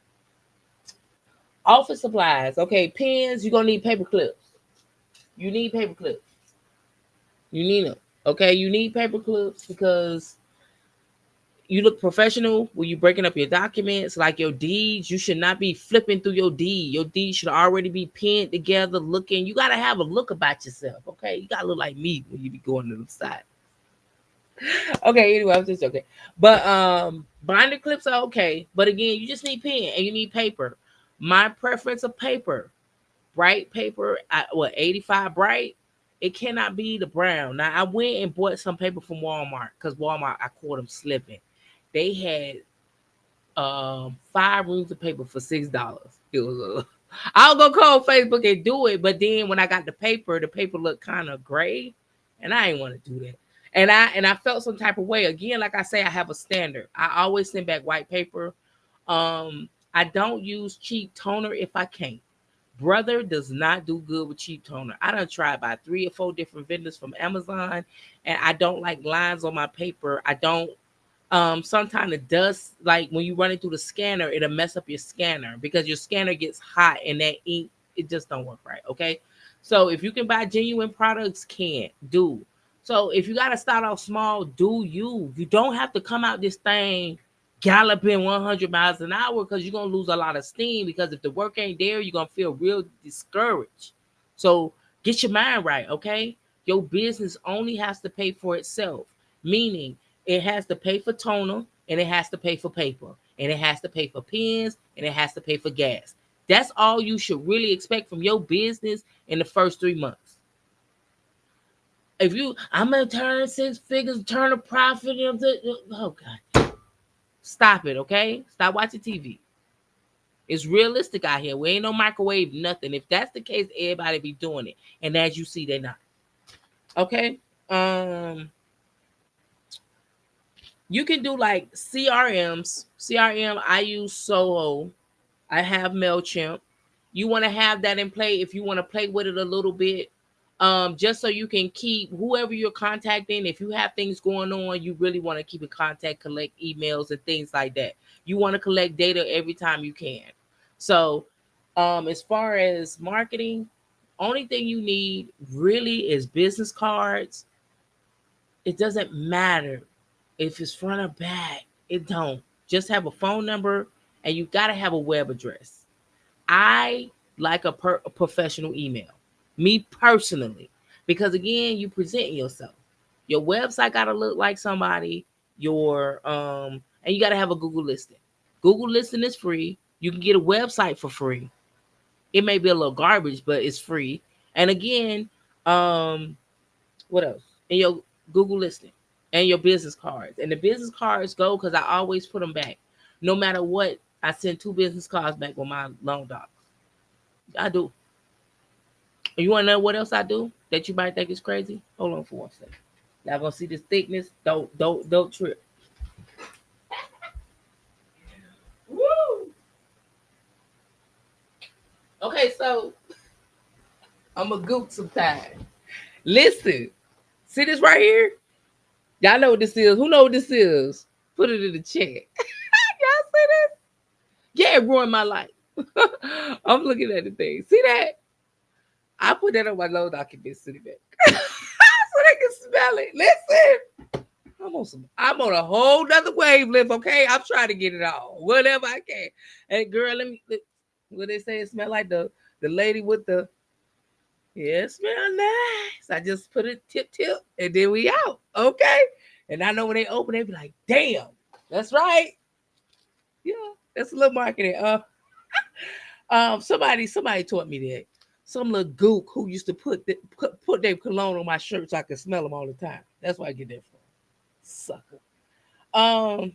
Office supplies. Okay, pens. You're gonna need paper clips. You need paper clips. You need them. Okay, you need paper clips because you look professional when you're breaking up your documents, like your deeds. You should not be flipping through your deed. Your deed should already be pinned together, looking. You gotta have a look about yourself. Okay, you gotta look like me when you be going to the side. Okay, anyway, I'm just okay. But binder clips are okay. But again, you just need pen and you need paper. My preference of paper, bright paper, 85 bright. It cannot be the brown. Now I went and bought some paper from Walmart because Walmart I caught them slipping. They had 5 reams of paper for $6. It was I'll go call Facebook and do it, but then when I got the paper looked kind of gray, and I didn't want to do that. And I felt some type of way. Again, like I say, I have a standard. I always send back white paper. I don't use cheap toner if I can't. Brother does not do good with cheap toner. I done tried by 3 or 4 different vendors from Amazon, and I don't like lines on my paper. I don't. Sometimes it does, like when you run it through the scanner, it'll mess up your scanner because your scanner gets hot and that ink, it just don't work right. Okay. So if you can buy genuine products, can't do. So if you got to start off small, do you. You don't have to come out this thing galloping 100 miles an hour because you're going to lose a lot of steam because if the work ain't there, you're going to feel real discouraged. So get your mind right. Okay. Your business only has to pay for itself, meaning it has to pay for toner and it has to pay for paper and it has to pay for pens and it has to pay for gas. That's all you should really expect from your business in the first 3 months. If I'm gonna turn 6 figures, turn a profit. Oh God, stop it, okay? Stop watching TV. It's realistic out here. We ain't no microwave, nothing. If that's the case, everybody be doing it, and as you see, they're not. Okay. You can do like CRMs. CRM, I use Soho. I have MailChimp. You want to have that in play if you want to play with it a little bit. Just so you can keep whoever you're contacting. If you have things going on, you really want to keep in contact, collect emails and things like that. You want to collect data every time you can. So, as far as marketing, only thing you need really is business cards. It doesn't matter if it's front or back. It don't. Just have a phone number and you got to have a web address. I like a professional email, me personally, because again, you present yourself. Your website got to look like somebody. And you got to have a Google listing. Google listing is free. You can get a website for free. It may be a little garbage, but it's free. And again, what else? And your Google listing and your business cards. And the business cards go because I always put them back. No matter what, I send 2 business cards back with my loan docs. I do. You want to know what else I do that you might think is crazy? Hold on for 1 second. Y'all gonna see this thickness? Don't trip. Woo! Okay, so I'm a gook sometime. Listen, see this right here? Y'all know what this is. Who know what this is? Put it in the chat. Y'all see this? Yeah, it ruined my life. I'm looking at the thing. See that? I put that on my loan document sitting back. So they can smell it. Listen. I'm on a whole nother wavelength, okay? I'm trying to get it all. Whatever I can. Hey girl, what they say, it smell like the lady with the it smell nice. I just put it tip and then we out. Okay. And I know when they open, they be like, damn, that's right. Yeah, that's a little marketing. Somebody taught me that. Some little gook who used to put their cologne on my shirt so I could smell them all the time. That's where I get that from. Sucker. Um,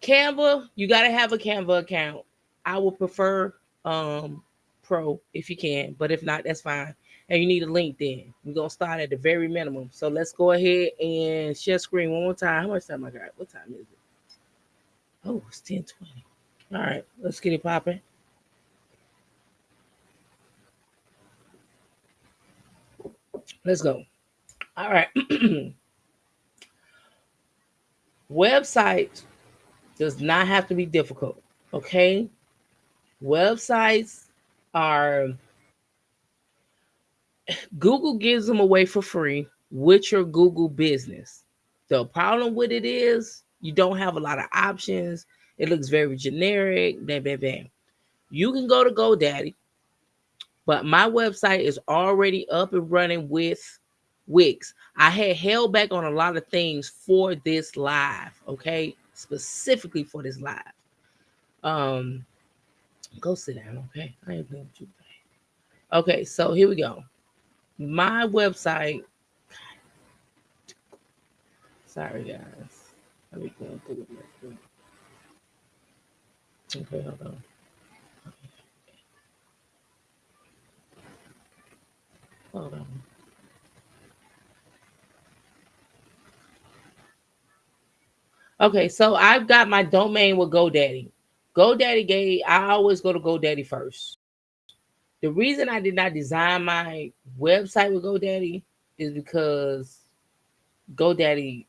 Canva, you gotta have a Canva account. I would prefer Pro if you can, but if not, that's fine. And you need a LinkedIn. We're gonna start at the very minimum. So let's go ahead and share screen one more time. How much time I got? What time is it? Oh, it's 10:20. All right, let's get it popping. Let's go. All right. Website does not have to be difficult. Okay. Websites are Google gives them away for free with your Google business. The problem with it is you don't have a lot of options. It looks very generic. Bam, bam, bam. You can go to GoDaddy, but my website is already up and running with Wix. I had held back on a lot of things for this live, okay? Specifically for this live. Um, Go sit down, okay? I ain't doing too bad. Okay, so here we go. My website. Sorry, guys. Let me go through it. Okay, hold on. Hold on. Okay, so I've got my domain with GoDaddy. GoDaddy gave, I always go to GoDaddy first. The reason I did not design my website with GoDaddy is because GoDaddy,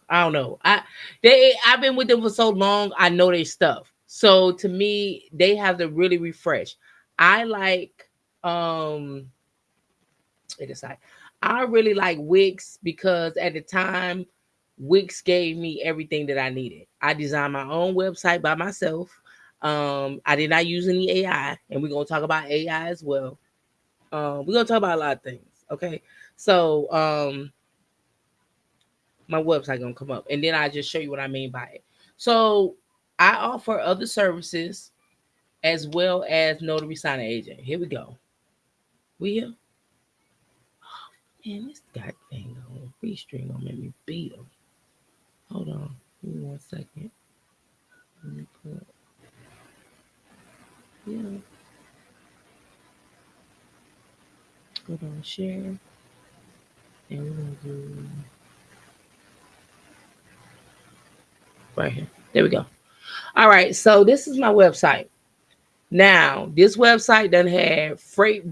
I don't know. I've been with them for so long, I know their stuff. So to me, they have to really refresh. I like it is I really like Wix because at the time Wix gave me everything that I needed. I designed my own website by myself. I did not use any AI, and we're gonna talk about AI as well. We're gonna talk about a lot of things. Okay, so my website gonna come up, and then I just show you what I mean by it. So I offer other services as well as notary signing agent. Here we go. We here? Man, this goddamn free stream gonna make me beat them. Hold on, give me 1 second. Let me put, yeah. Hold on, share, and we're gonna do right here. There we go. All right, so this is my website. Now, this website done had freight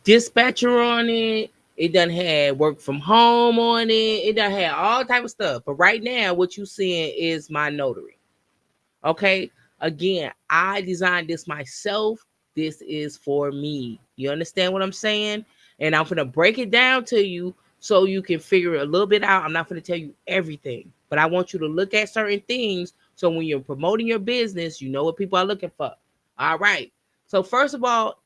dispatcher on it. It done had work from home on it. It done had all type of stuff. But right now, what you seeing is my notary. Okay. Again, I designed this myself. This is for me. You understand what I'm saying? And I'm gonna break it down to you so you can figure it a little bit out. I'm not gonna tell you everything, but I want you to look at certain things so when you're promoting your business, you know what people are looking for. All right. So first of all,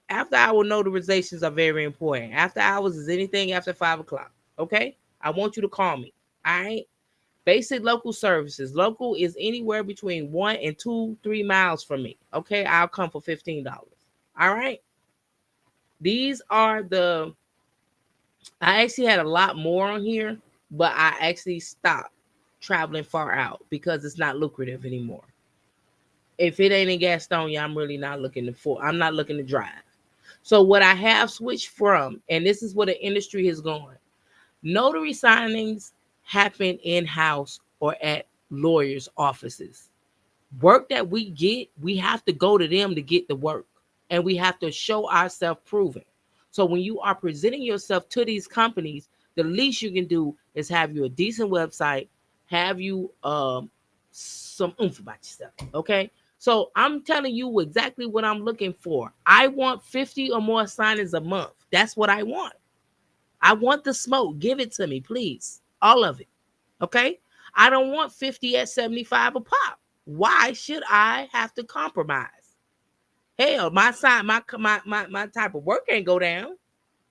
after hour notarizations are very important. After hours is anything after 5 o'clock. Okay. I want you to call me. All right. Basic local services. Local is anywhere between 1 and 2, 3 miles from me. Okay, I'll come for $15. All right. These are the. I actually had a lot more on here, but I actually stopped traveling far out because it's not lucrative anymore. If it ain't in Gastonia, I'm really not looking to for. I'm not looking to drive. So what I have switched from, and this is where the industry is going. Notary signings happen in house or at lawyers' offices. Work that we get, we have to go to them to get the work, and we have to show ourselves proven. So when you are presenting yourself to these companies, the least you can do is have you a decent website, have you some oomph about yourself. Okay. So I'm telling you exactly what I'm looking for. I want 50 or more signings a month. That's what I want. I want the smoke. Give it to me, please. All of it. Okay. I don't want 50 at 75 a pop. Why should I have to compromise? Hell, my side, my type of work ain't go down.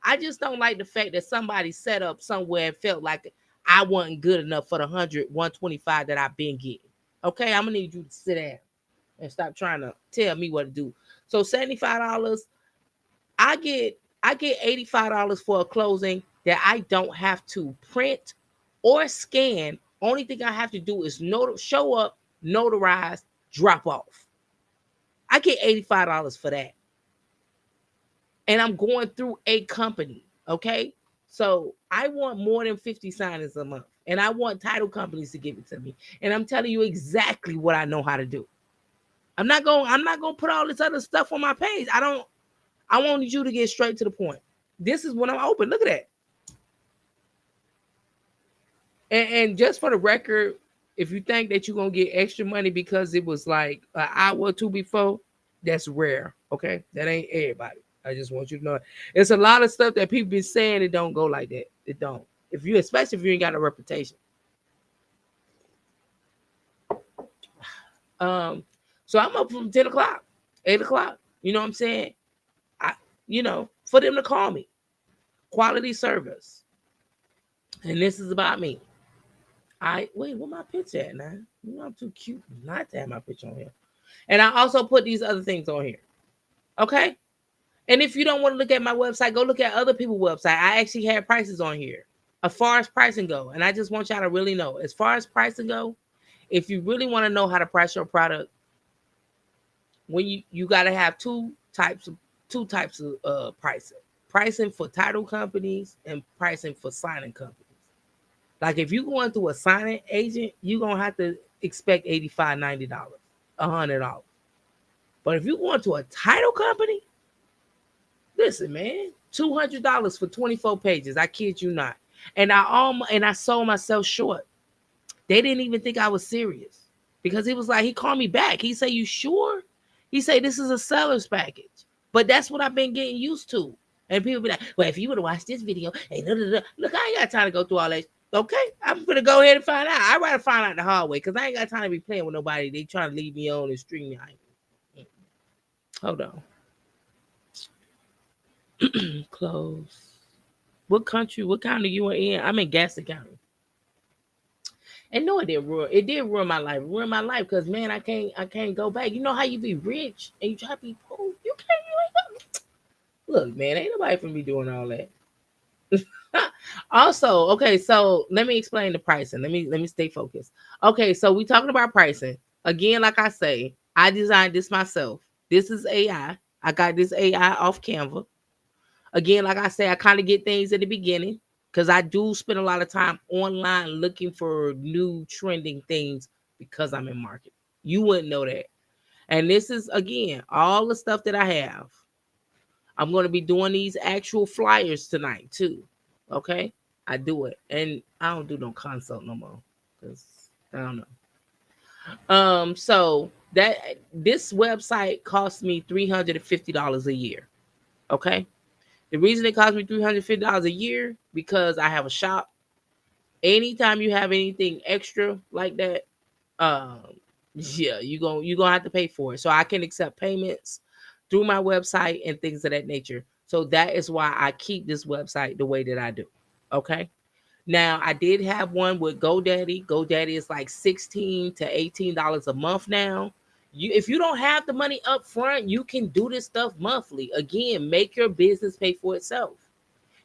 I just don't like the fact that somebody set up somewhere and felt like I wasn't good enough for the 125 that I've been getting. Okay, I'm gonna need you to sit down and stop trying to tell me what to do. So $75, I get $85 for a closing that I don't have to print or scan. Only thing I have to do is show up, notarize, drop off. I get $85 for that. And I'm going through a company. Okay. So I want more than 50 signings a month. And I want title companies to give it to me. And I'm telling you exactly what I know how to do. I'm not gonna put all this other stuff on my page. I want you to get straight to the point. This is when I'm open. Look at that. And just for the record, if you think that you're gonna get extra money because it was like an hour or two before, that's rare. Okay, that ain't everybody. I just want you to know it's a lot of stuff that people been saying it don't go like that. It don't. If you, especially if you ain't got a reputation. Um, so I'm up from 10 o'clock, 8 o'clock. You know what I'm saying? I, for them to call me, quality service, and this is about me. I wait, where my picture at now? I'm too cute not to have my picture on here. And I also put these other things on here. Okay. And if you don't want to look at my website, go look at other people's website. I actually had prices on here as far as pricing go. And I just want y'all to really know, as far as pricing go, if you really want to know how to price your product, when you got to have two types of pricing for title companies and pricing for signing companies. Like if you going through a signing agent, you're gonna have to expect $85, $90, $100. But if you going to a title company, listen, man, $200 for 24 pages. I kid you not. And I sold myself short. They didn't even think I was serious because he was like, he called me back. He said, "You sure?" He said, "This is a seller's package." But that's what I've been getting used to. And people be like, "Well, if you would have watched this video, hey, look, I ain't got time to go through all that." Okay, I'm gonna go ahead and find out. I'd rather find out the hard way because I ain't got time to be playing with nobody. They trying to leave me on and stream me. Hold on. Close. What country? What county you are in? I'm in Gaston County. And no, it did ruin my life. Ruin my life because man, I can't go back. You know how you be rich and you try to be poor? You ain't look, man, ain't nobody for me doing all that. Also, okay, so let me explain the pricing. Let me stay focused. Okay, so we talking about pricing. Again, like I say, I designed this myself. This is AI. I got this AI off Canva. Again, like I say, I kind of get things at the beginning because I do spend a lot of time online looking for new trending things because I'm in market. You wouldn't know that. And this is again all the stuff that I have. I'm going to be doing these actual flyers tonight too. Okay, I do it, and I don't do no consult no more because I don't know. So that this website cost me $350 a year. Okay, the reason it cost me $350 a year because I have a shop. Anytime you have anything extra like that, um, yeah, you gonna have to pay for it. So I can accept payments through my website and things of that nature. So that is why I keep this website the way that I do. Okay. Now I did have one with GoDaddy. GoDaddy is like $16 to $18 a month now. If you don't have the money up front, you can do this stuff monthly. Again, make your business pay for itself.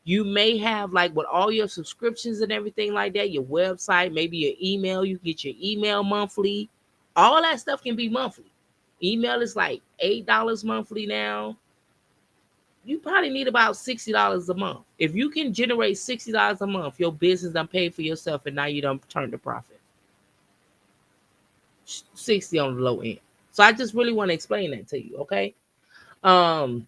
You may have like with all your subscriptions and everything like that, your website, maybe your email, you get your email monthly. All that stuff can be monthly. Email is like $8 monthly now. You probably need about $60 a month. If you can generate $60 a month, your business done paid for yourself and now you don't turn the profit. 60 on the low end. So I just really want to explain that to you, okay? Um,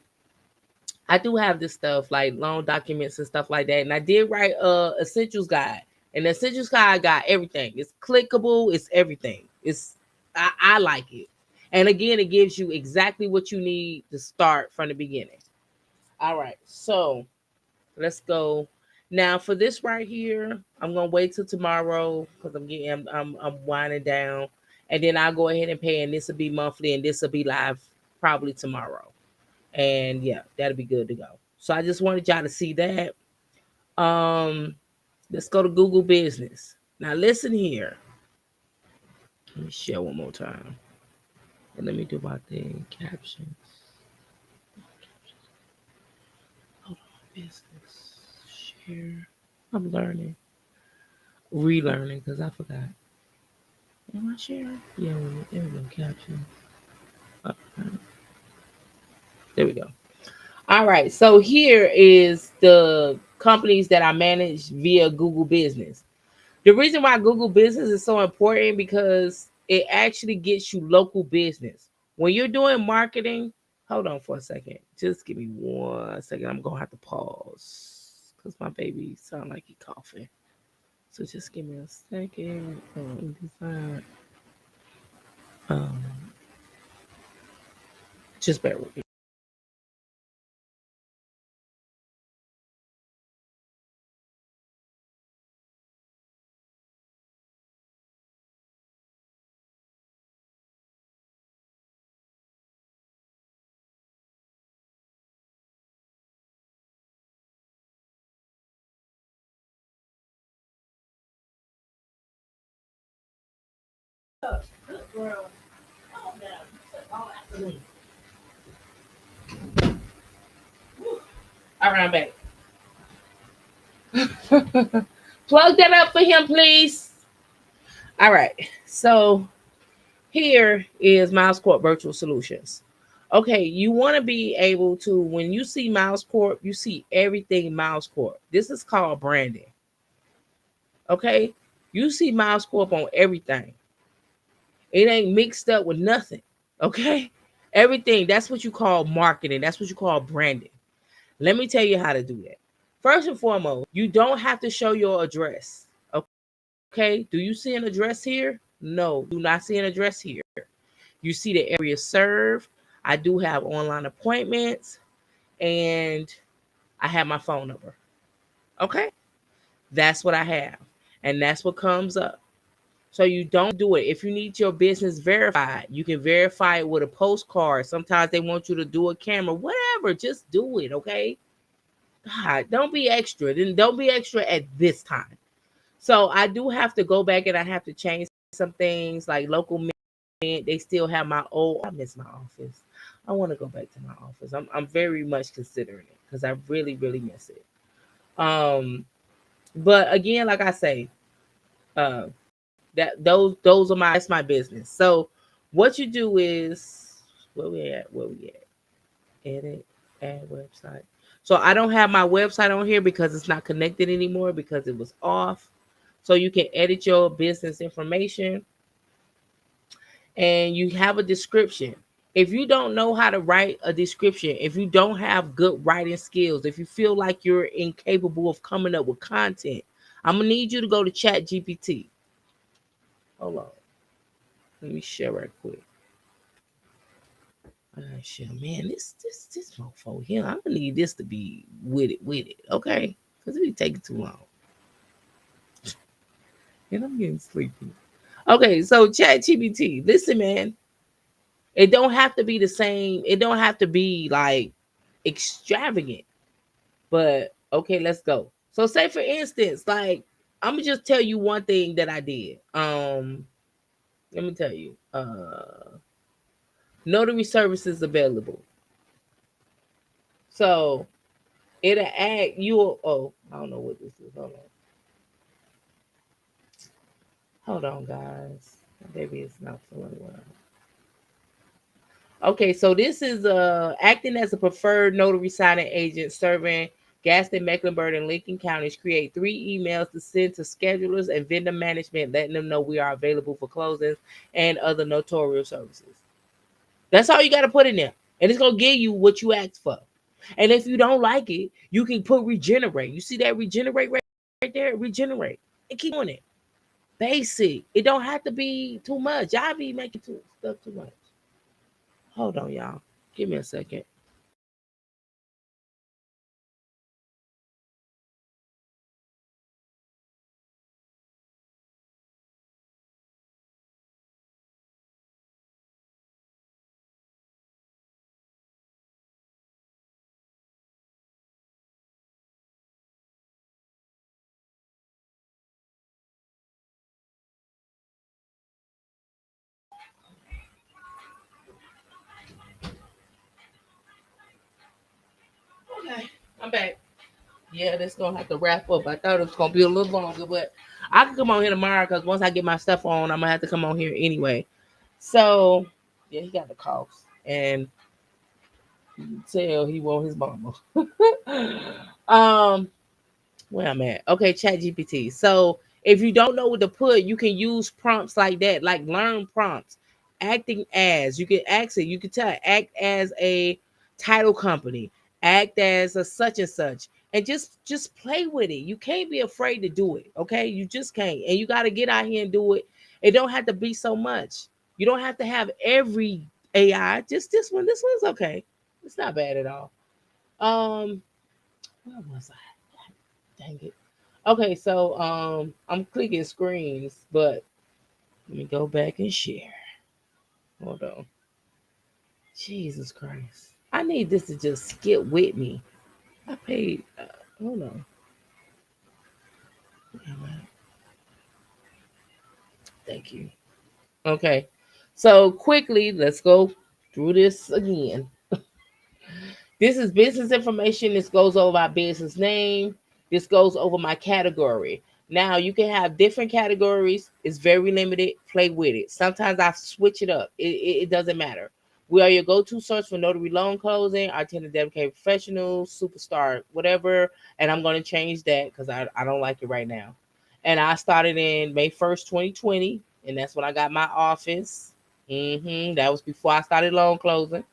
I do have this stuff like loan documents and stuff like that. And I did write a essentials guide. And the essentials guide got everything. It's clickable, it's everything. I like it. And again, it gives you exactly what you need to start from the beginning. All right, so let's go. Now for this right here, I'm gonna wait till tomorrow because I'm winding down. And then I'll go ahead and pay, and this will be monthly, and this will be live probably tomorrow. And yeah, that'll be good to go. So I just wanted y'all to see that. Um, let's go to Google Business. Now listen here. Let me share one more time. And let me do my thing. Captions. Hold on, business. Share. I'm learning. Relearning because I forgot. Am I sharing? Yeah, there we go. Captions. Okay. There we go. All right. So here is the companies that I manage via Google Business. The reason why Google Business is so important because it actually gets you local business. When you're doing marketing, hold on for a second. Just give me 1 second. I'm gonna have to pause because my baby sound like he coughing. So just give me a second. Um, just bear with me. All right, I'm back. Plug that up for him, please. All right. So Here is Miles Corp Virtual Solutions. Okay, you want to be able to, when you see Miles Corp, you see everything Miles Corp. This is called branding. Okay, you see Miles Corp on everything. It ain't mixed up with nothing. Okay, everything. That's what you call marketing. That's what you call branding. Let me tell you how to do that. First and foremost, you don't have to show your address. Okay, do you see an address here? No, do not see an address here. You see the area served. I do have online appointments and I have my phone number. Okay, that's what I have. And that's what comes up. So you don't do it. If you need your business verified, you can verify it with a postcard. Sometimes they want you to do a camera, whatever. Just do it, okay? God, don't be extra. Then don't be extra at this time. So I do have to go back and I have to change some things like local mint. They still have my old. I miss my office. I want to go back to my office. I'm very much considering it because I really really miss it. But again, like I say, uh, those are my that's my business. So what you do is where we at? Where we at? Edit, add website. So I don't have my website on here because it's not connected anymore because it was off. So you can edit your business information and you have a description. If you don't know how to write a description, if you don't have good writing skills, if you feel like you're incapable of coming up with content, I'm gonna need you to go to Chat GPT. Hold on. Let me share right quick. All right, share. Man, this mofo here. I'm gonna need this to be with it, okay? Because it be taking too long. And I'm getting sleepy. Okay, so Chat GPT. Listen, man. It don't have to be the same. It don't have to be like extravagant. But okay, let's go. So say for instance, like I'm gonna just tell you one thing that I did. Let me tell you. Notary services available. So it'll add you. Oh, I don't know what this is. Hold on, guys. Maybe it's not feeling well. Okay, so this is acting as a preferred notary signing agent serving Gaston, Mecklenburg, and Lincoln counties. Create 3 emails to send to schedulers and vendor management, letting them know we are available for closings and other notarial services. That's all you got to put in there, and it's gonna give you what you asked for. And if you don't like it, you can put regenerate. You see that regenerate right there? Regenerate and keep on it. Basic. It don't have to be too much. Y'all be making stuff too much. Hold on, y'all. Give me a second. Okay, I'm back. Yeah, this gonna have to wrap up. I thought it was gonna be a little longer, but I can come on here tomorrow because once I get my stuff on, I'm gonna have to come on here anyway. So yeah, he got the coughs, and you can tell he want his mama. um, where I'm at. Okay, Chat GPT. So if you don't know what to put, you can use prompts like that, like learn prompts. Acting as you can ask it, you can tell act as a title company, act as a such and just play with it. You can't be afraid to do it. Okay, you just can't, and you got to get out here and do it. It don't have to be so much. You don't have to have every AI. Just this one. This one's okay. It's not bad at all. Where was I? Dang it. Okay, so I'm clicking screens, but let me go back and share. Hold on. Jesus Christ. I need this to just skip with me. I paid hold on. Thank you. Okay. So quickly, let's go through this again. This is business information. This goes over my business name. This goes over my category. Now you can have different categories. It's very limited. Play with it. Sometimes I switch it up. It doesn't matter. We are your go-to source for notary loan closing. I tend to dedicate professionals, superstar, whatever. And I'm going to change that because I don't like it right now. And I started in May 1st, 2020. And that's when I got my office. That was before I started loan closing.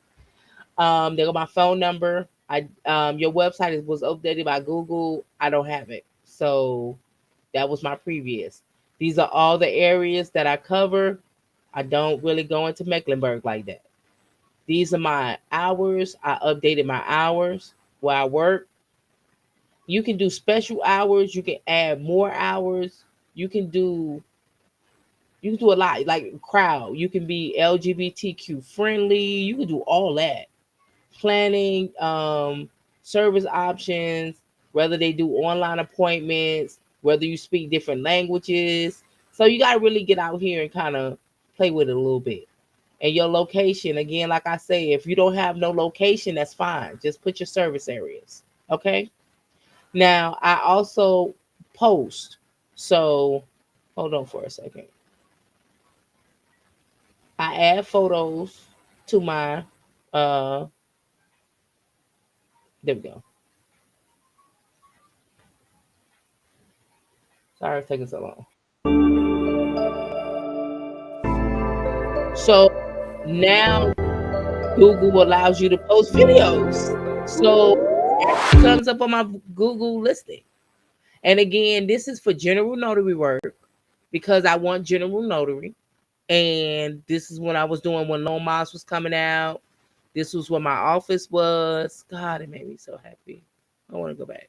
They got my phone number. Your website was updated by Google. I don't have it. So that was my previous. These are all the areas that I cover. I don't really go into Mecklenburg like that. These are my hours. I updated my hours where I work. You can do special hours. You can add more hours. You can do you can do a lot like crowd. You can be LGBTQ friendly. You can do all that. Planning, service options, whether they do online appointments, whether you speak different languages. So you got to really get out here and kind of play with it a little bit. And your location, again, like I say, if you don't have no location, that's fine. Just put your service areas. Okay. Now, I also post. So hold on for a second. I add photos to my, there we go. Sorry it's taking so long. So now Google allows you to post videos. So it comes up on my Google listing. And again, this is for general notary work because I want general notary. And this is when I was doing when Loan Miles was coming out. This was where my office was. God, it made me so happy. I want to go back.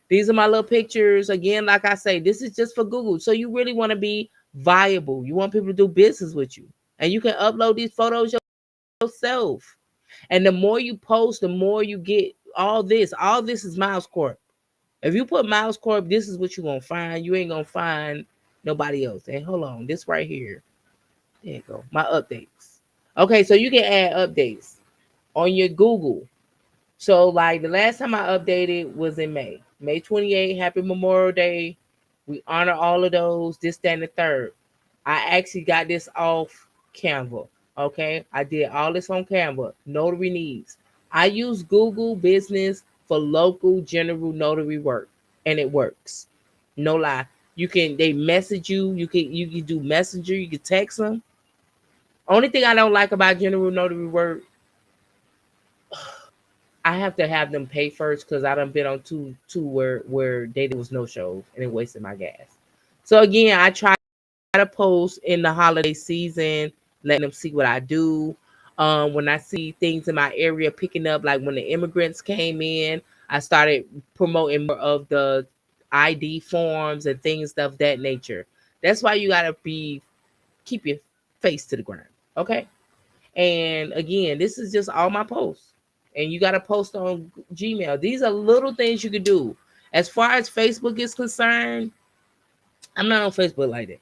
These are my little pictures. Again, like I say, this is just for Google. So you really want to be viable. You want people to do business with you. And you can upload these photos yourself. And the more you post, the more you get all this. All this is Miles Corp. If you put Miles Corp, this is what you're gonna find. You ain't gonna find nobody else. And hold on, this right here. There you go. My updates. Okay, so you can add updates on your Google. So like the last time I updated was in May. May 28th, happy Memorial Day. We honor all of those, this, that, and the third. I actually got this off Canva. Okay. I did all this on Canva. Notary needs. I use Google Business for local general notary work. And it works. No lie. They message you. You can do messenger, you can text them. Only thing I don't like about general notary work, I have to have them pay first because I done been on two where they was no shows and it wasted my gas. So again, I try to post in the holiday season, letting them see what I do. When I see things in my area picking up, like when the immigrants came in, I started promoting more of the ID forms and things of that nature. That's why you gotta keep your face to the ground. Okay. And again, this is just all my posts. And you gotta post on Gmail. These are little things you can do. As far as Facebook is concerned, I'm not on Facebook like that.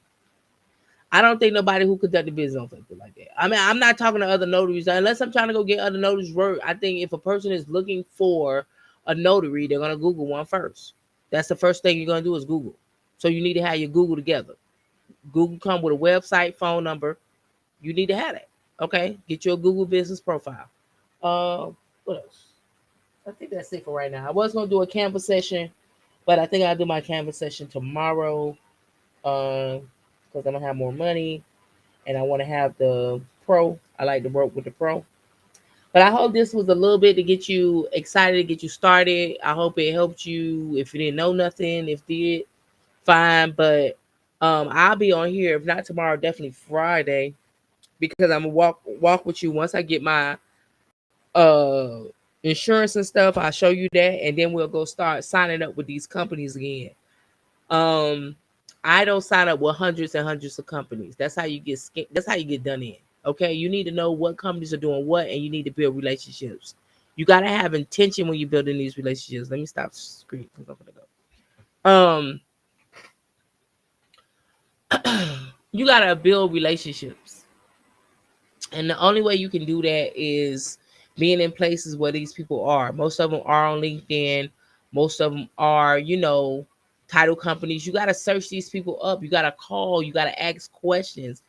I don't think nobody who conduct the business on Facebook like that. I mean, I'm not talking to other notaries unless I'm trying to go get other notaries work. I think if a person is looking for a notary, they're gonna Google one first. That's the first thing you're gonna do is Google. So you need to have your Google together. Google come with a website, phone number. You need to have that. Okay, get your Google business profile. Uh, what else? I think that's it for right now. I was gonna do a Canvas session, but I think I'll do my Canvas session tomorrow. Because I'm gonna have more money and I want to have the pro. I like to work with the pro. But I hope this was a little bit to get you excited, to get you started. I hope it helped you. If you didn't know nothing, if did, fine. But I'll be on here. If not tomorrow, definitely Friday because I'm gonna walk with you once I get my uh insurance and stuff. I'll show you that, and then we'll go start signing up with these companies again. Um, I don't sign up with hundreds and hundreds of companies. That's how you get that's how you get done in. Okay, you need to know what companies are doing what, and you need to build relationships. You gotta have intention when you're building these relationships. Let me stop screen because I'm gonna go. You gotta build relationships, and the only way you can do that is being in places where these people are. Most of them are on LinkedIn. Most of them are, title companies. You got to search these people up. You got to call. You got to ask questions.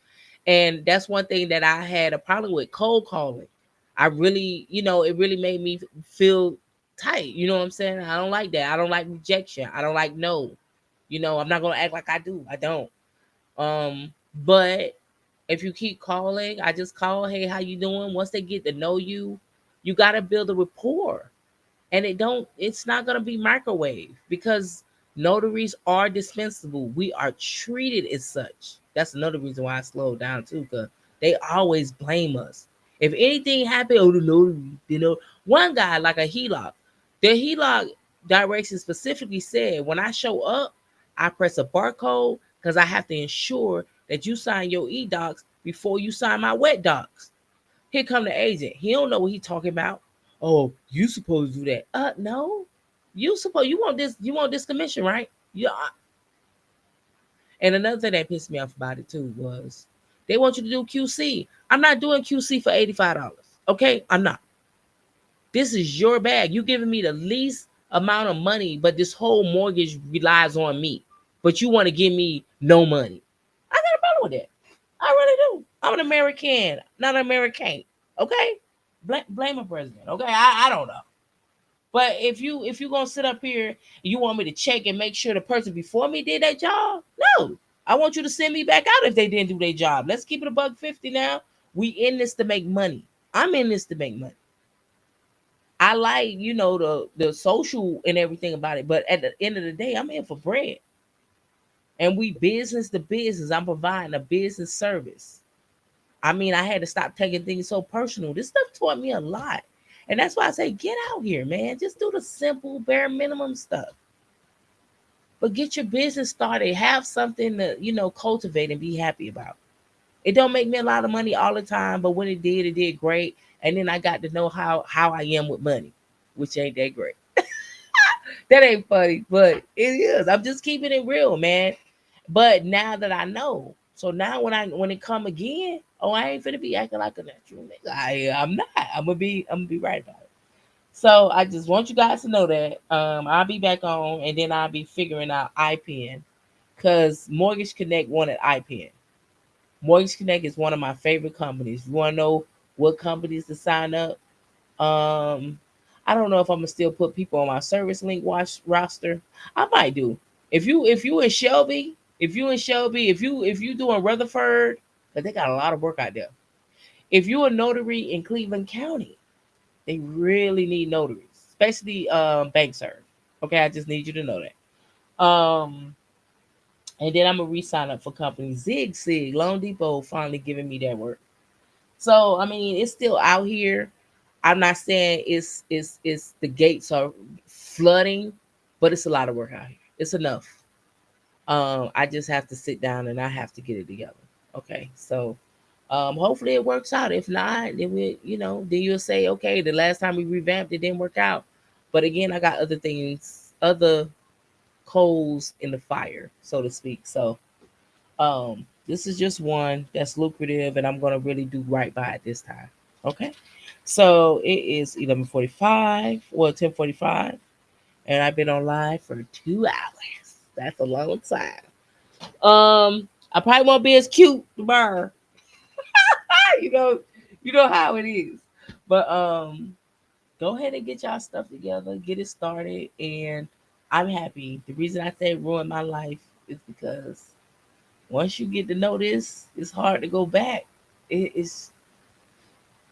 And that's one thing that I had a problem with, cold calling. I really, it really made me feel tight. You know what I'm saying? I don't like that. I don't like rejection. I don't like no. I'm not gonna act like I do. I don't. But if you keep calling, I just call, hey, how you doing? Once they get to know you, you gotta build a rapport. And it's not gonna be microwave because notaries are dispensable. We are treated as such. That's another reason why I slowed down too, because they always blame us. If anything happened, oh, the notary, one guy like a HELOC, the HELOC direction specifically said when I show up, I press a barcode because I have to ensure that you sign your e-docs before you sign my wet docs. Here come the agent. He don't know what he talking about. Oh, you supposed to do that? No. You want this commission, right? Yeah. And another thing that pissed me off about it too was they want you to do QC. I'm not doing QC for $85. Okay, I'm not. This is your bag. You giving me the least amount of money, but this whole mortgage relies on me. But you want to give me no money. I got a problem with that. I really do. I'm an American, not an American. Okay? Blame a president. Okay? I don't know. But if you gonna sit up here and you want me to check and make sure the person before me did that job, no. I want you to send me back out if they didn't do their job. Let's keep it $1.50 now. We in this to make money. I'm in this to make money. I like, the social and everything about it, but at the end of the day, I'm in for bread. And we business to business. I'm providing a business service. I mean, I had to stop taking things so personal. This stuff taught me a lot. And that's why I say, get out here, man. Just do the simple, bare minimum stuff. But get your business started. Have something to, cultivate and be happy about. It don't make me a lot of money all the time, but when it did great. And then I got to know how I am with money, which ain't that great. That ain't funny, but it is. I'm just keeping it real, man. But now that I know, so now when it come again, oh, I ain't finna be acting like a natural nigga. I'm not. I'm gonna be right about it. So I just want you guys to know that I'll be back on, and then I'll be figuring out IPN because Mortgage Connect wanted IPN. Mortgage Connect is one of my favorite companies. You want to know what companies to sign up? Um, I don't know if I'm gonna still put people on my service link watch roster. I might do. If you in Shelby, if you doing Rutherford, but they got a lot of work out there. If you a notary in Cleveland County, they really need notaries, especially bank serve. Okay, I just need you to know that. And then I'm gonna re-sign up for company Zig Sig. Loan Depot finally giving me that work. So I mean, it's still out here. I'm not saying it's the gates are flooding, but it's a lot of work out here. It's enough. I just have to sit down and I have to get it together. Okay, so hopefully it works out. If not, then then you'll say, okay, the last time we revamped, it didn't work out. But again, I got other things, other coals in the fire, so to speak. So this is just one that's lucrative, and I'm gonna really do right by it this time. Okay. So it is 11:45 or 10:45, and I've been on live for 2 hours. That's a long time. I probably won't be as cute tomorrow. you know, you know how it is. But go ahead and get y'all stuff together, get it started, and I'm happy. The reason I say ruin my life is because once you get to know this, it's hard to go back. It's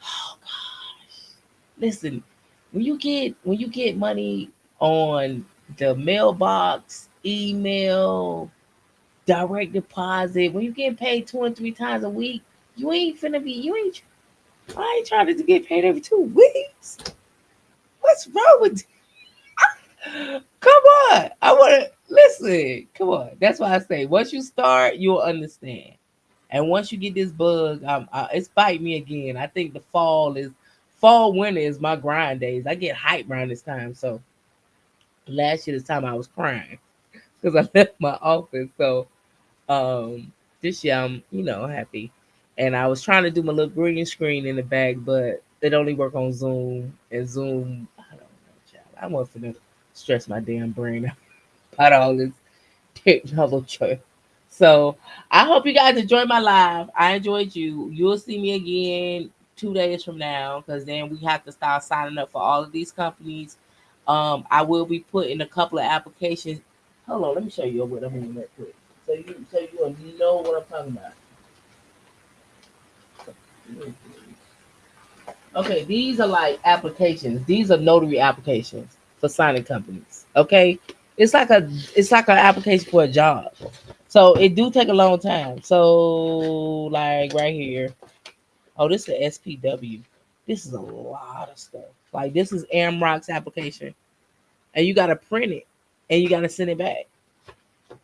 oh gosh. Listen, when you get money on the mailbox, email, direct deposit, when you get paid 2 and 3 times a week, you ain't finna be you ain't I ain't trying to get paid every 2 weeks. What's wrong with you? Come on. I wanna listen. Come on. That's why I say once you start, you'll understand. And once you get this bug, it's bite me again. I think the winter is my grind days. I get hype around this time. So last year, this time I was crying because I left my office. So this year I'm happy. And I was trying to do my little green screen in the back, but it only work on Zoom. And Zoom, I don't know, child. I want to stress my damn brain out about all this. technology. So I hope you guys enjoyed my live. I enjoyed you. You'll see me again 2 days from now because then we have to start signing up for all of these companies. I will be putting a couple of applications. Hold on, let me show you what I mean real quick. So you will know what I'm talking about. Okay, these are like applications. These are notary applications for signing companies. Okay, it's like a it's like an application for a job. So it do take a long time. So like right here. Oh, this is the SPW. This is a lot of stuff. Like this is Amrock's application, and you gotta print it, and you gotta send it back.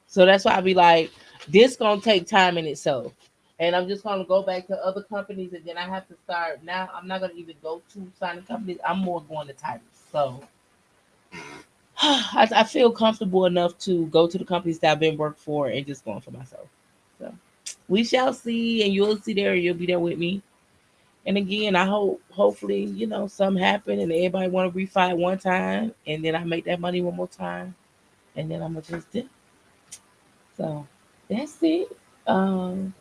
So that's why I be like, this gonna take time in itself. And I'm just gonna go back to other companies, and then I have to start. Now I'm not gonna even go to signing companies. I'm more going to titles. So I feel comfortable enough to go to the companies that I've been worked for and just going for myself. So we shall see, and you'll see there. You'll be there with me. And again, I hope, hopefully, something happen and everybody want to refi one time, and then I make that money one more time, and then I'm gonna just do. So that's it. Um,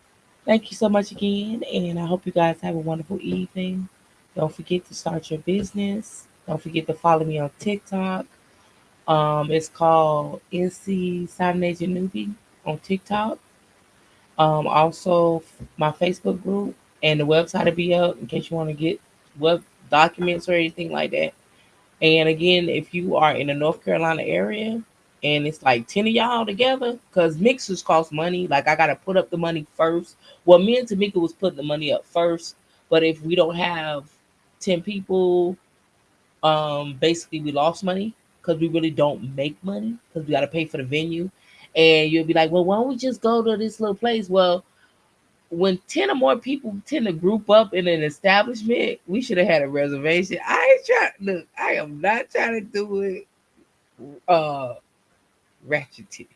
Thank you so much again, and I hope you guys have a wonderful evening. Don't forget to start your business. Don't forget to follow me on TikTok. It's called NC Sign Agent Newbie on TikTok. Also, my Facebook group and the website will be up in case you want to get web documents or anything like that. And again, if you are in the North Carolina area and it's like 10 of y'all together, because mixers cost money. Like I gotta put up the money first. Well, me and Tamika was putting the money up first, but if we don't have 10 people, basically we lost money because we really don't make money because we gotta pay for the venue. And you'll be like, well, why don't we just go to this little place? Well, when 10 or more people tend to group up in an establishment, we should have had a reservation. I ain't trying look, I am not trying to do it ratchet.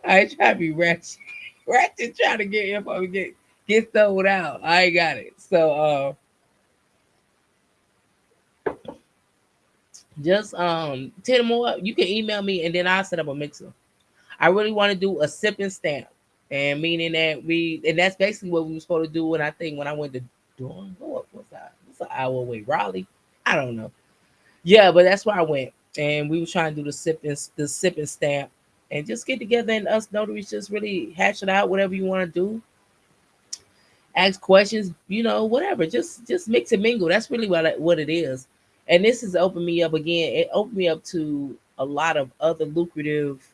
I ain't trying to be ratchet. Ratchet trying to get info get sold out. I ain't got it. So just 10 or more, you can email me and then I'll set up a mixer. I really want to do a sip and stamp. And meaning that and that's basically what we were supposed to do. And I think when I went to Durham, what's that? It's an hour away. Raleigh. I don't know. Yeah, but that's where I went. And we were trying to do the sip and stamp and just get together and us notaries just really hash it out, whatever you want to do. Ask questions, whatever. Just mix and mingle. That's really what it is. And this has opened me up again. It opened me up to a lot of other lucrative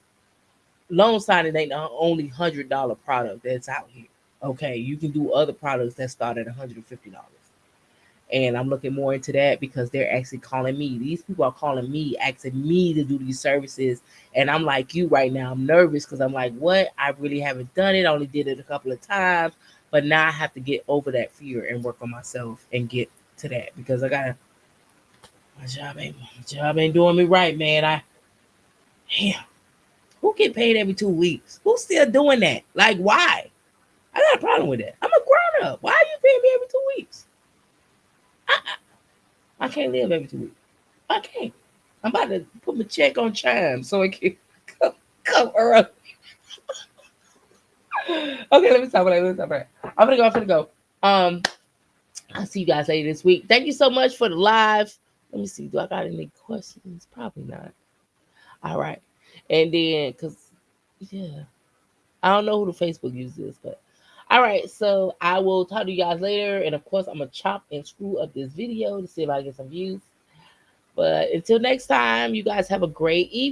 loan signing ain't the only $100 product that's out here. Okay, you can do other products that start at $150. And I'm looking more into that because they're actually calling me. These people are calling me, asking me to do these services. And I'm like you right now. I'm nervous because I'm like, what? I really haven't done it. I only did it a couple of times. But now I have to get over that fear and work on myself and get to that because I gotta my job ain't doing me right, man. Damn, who get paid every 2 weeks? Who's still doing that? Like why? I got a problem with that. I'm a grown up. Why are you paying me every 2 weeks? I can't live every 2 weeks. I can't. I'm about to put my check on Chime so it can come early. Okay, let me stop. Let me stop. I'm gonna go. I'm gonna go. Um, I'll see you guys later this week. Thank you so much for the live. Let me see. Do I got any questions? Probably not. All right. And then, yeah, I don't know who the Facebook user is, but all right. So I will talk to you guys later. And of course, I'm gonna chop and screw up this video to see if I get some views. But until next time, you guys have a great evening.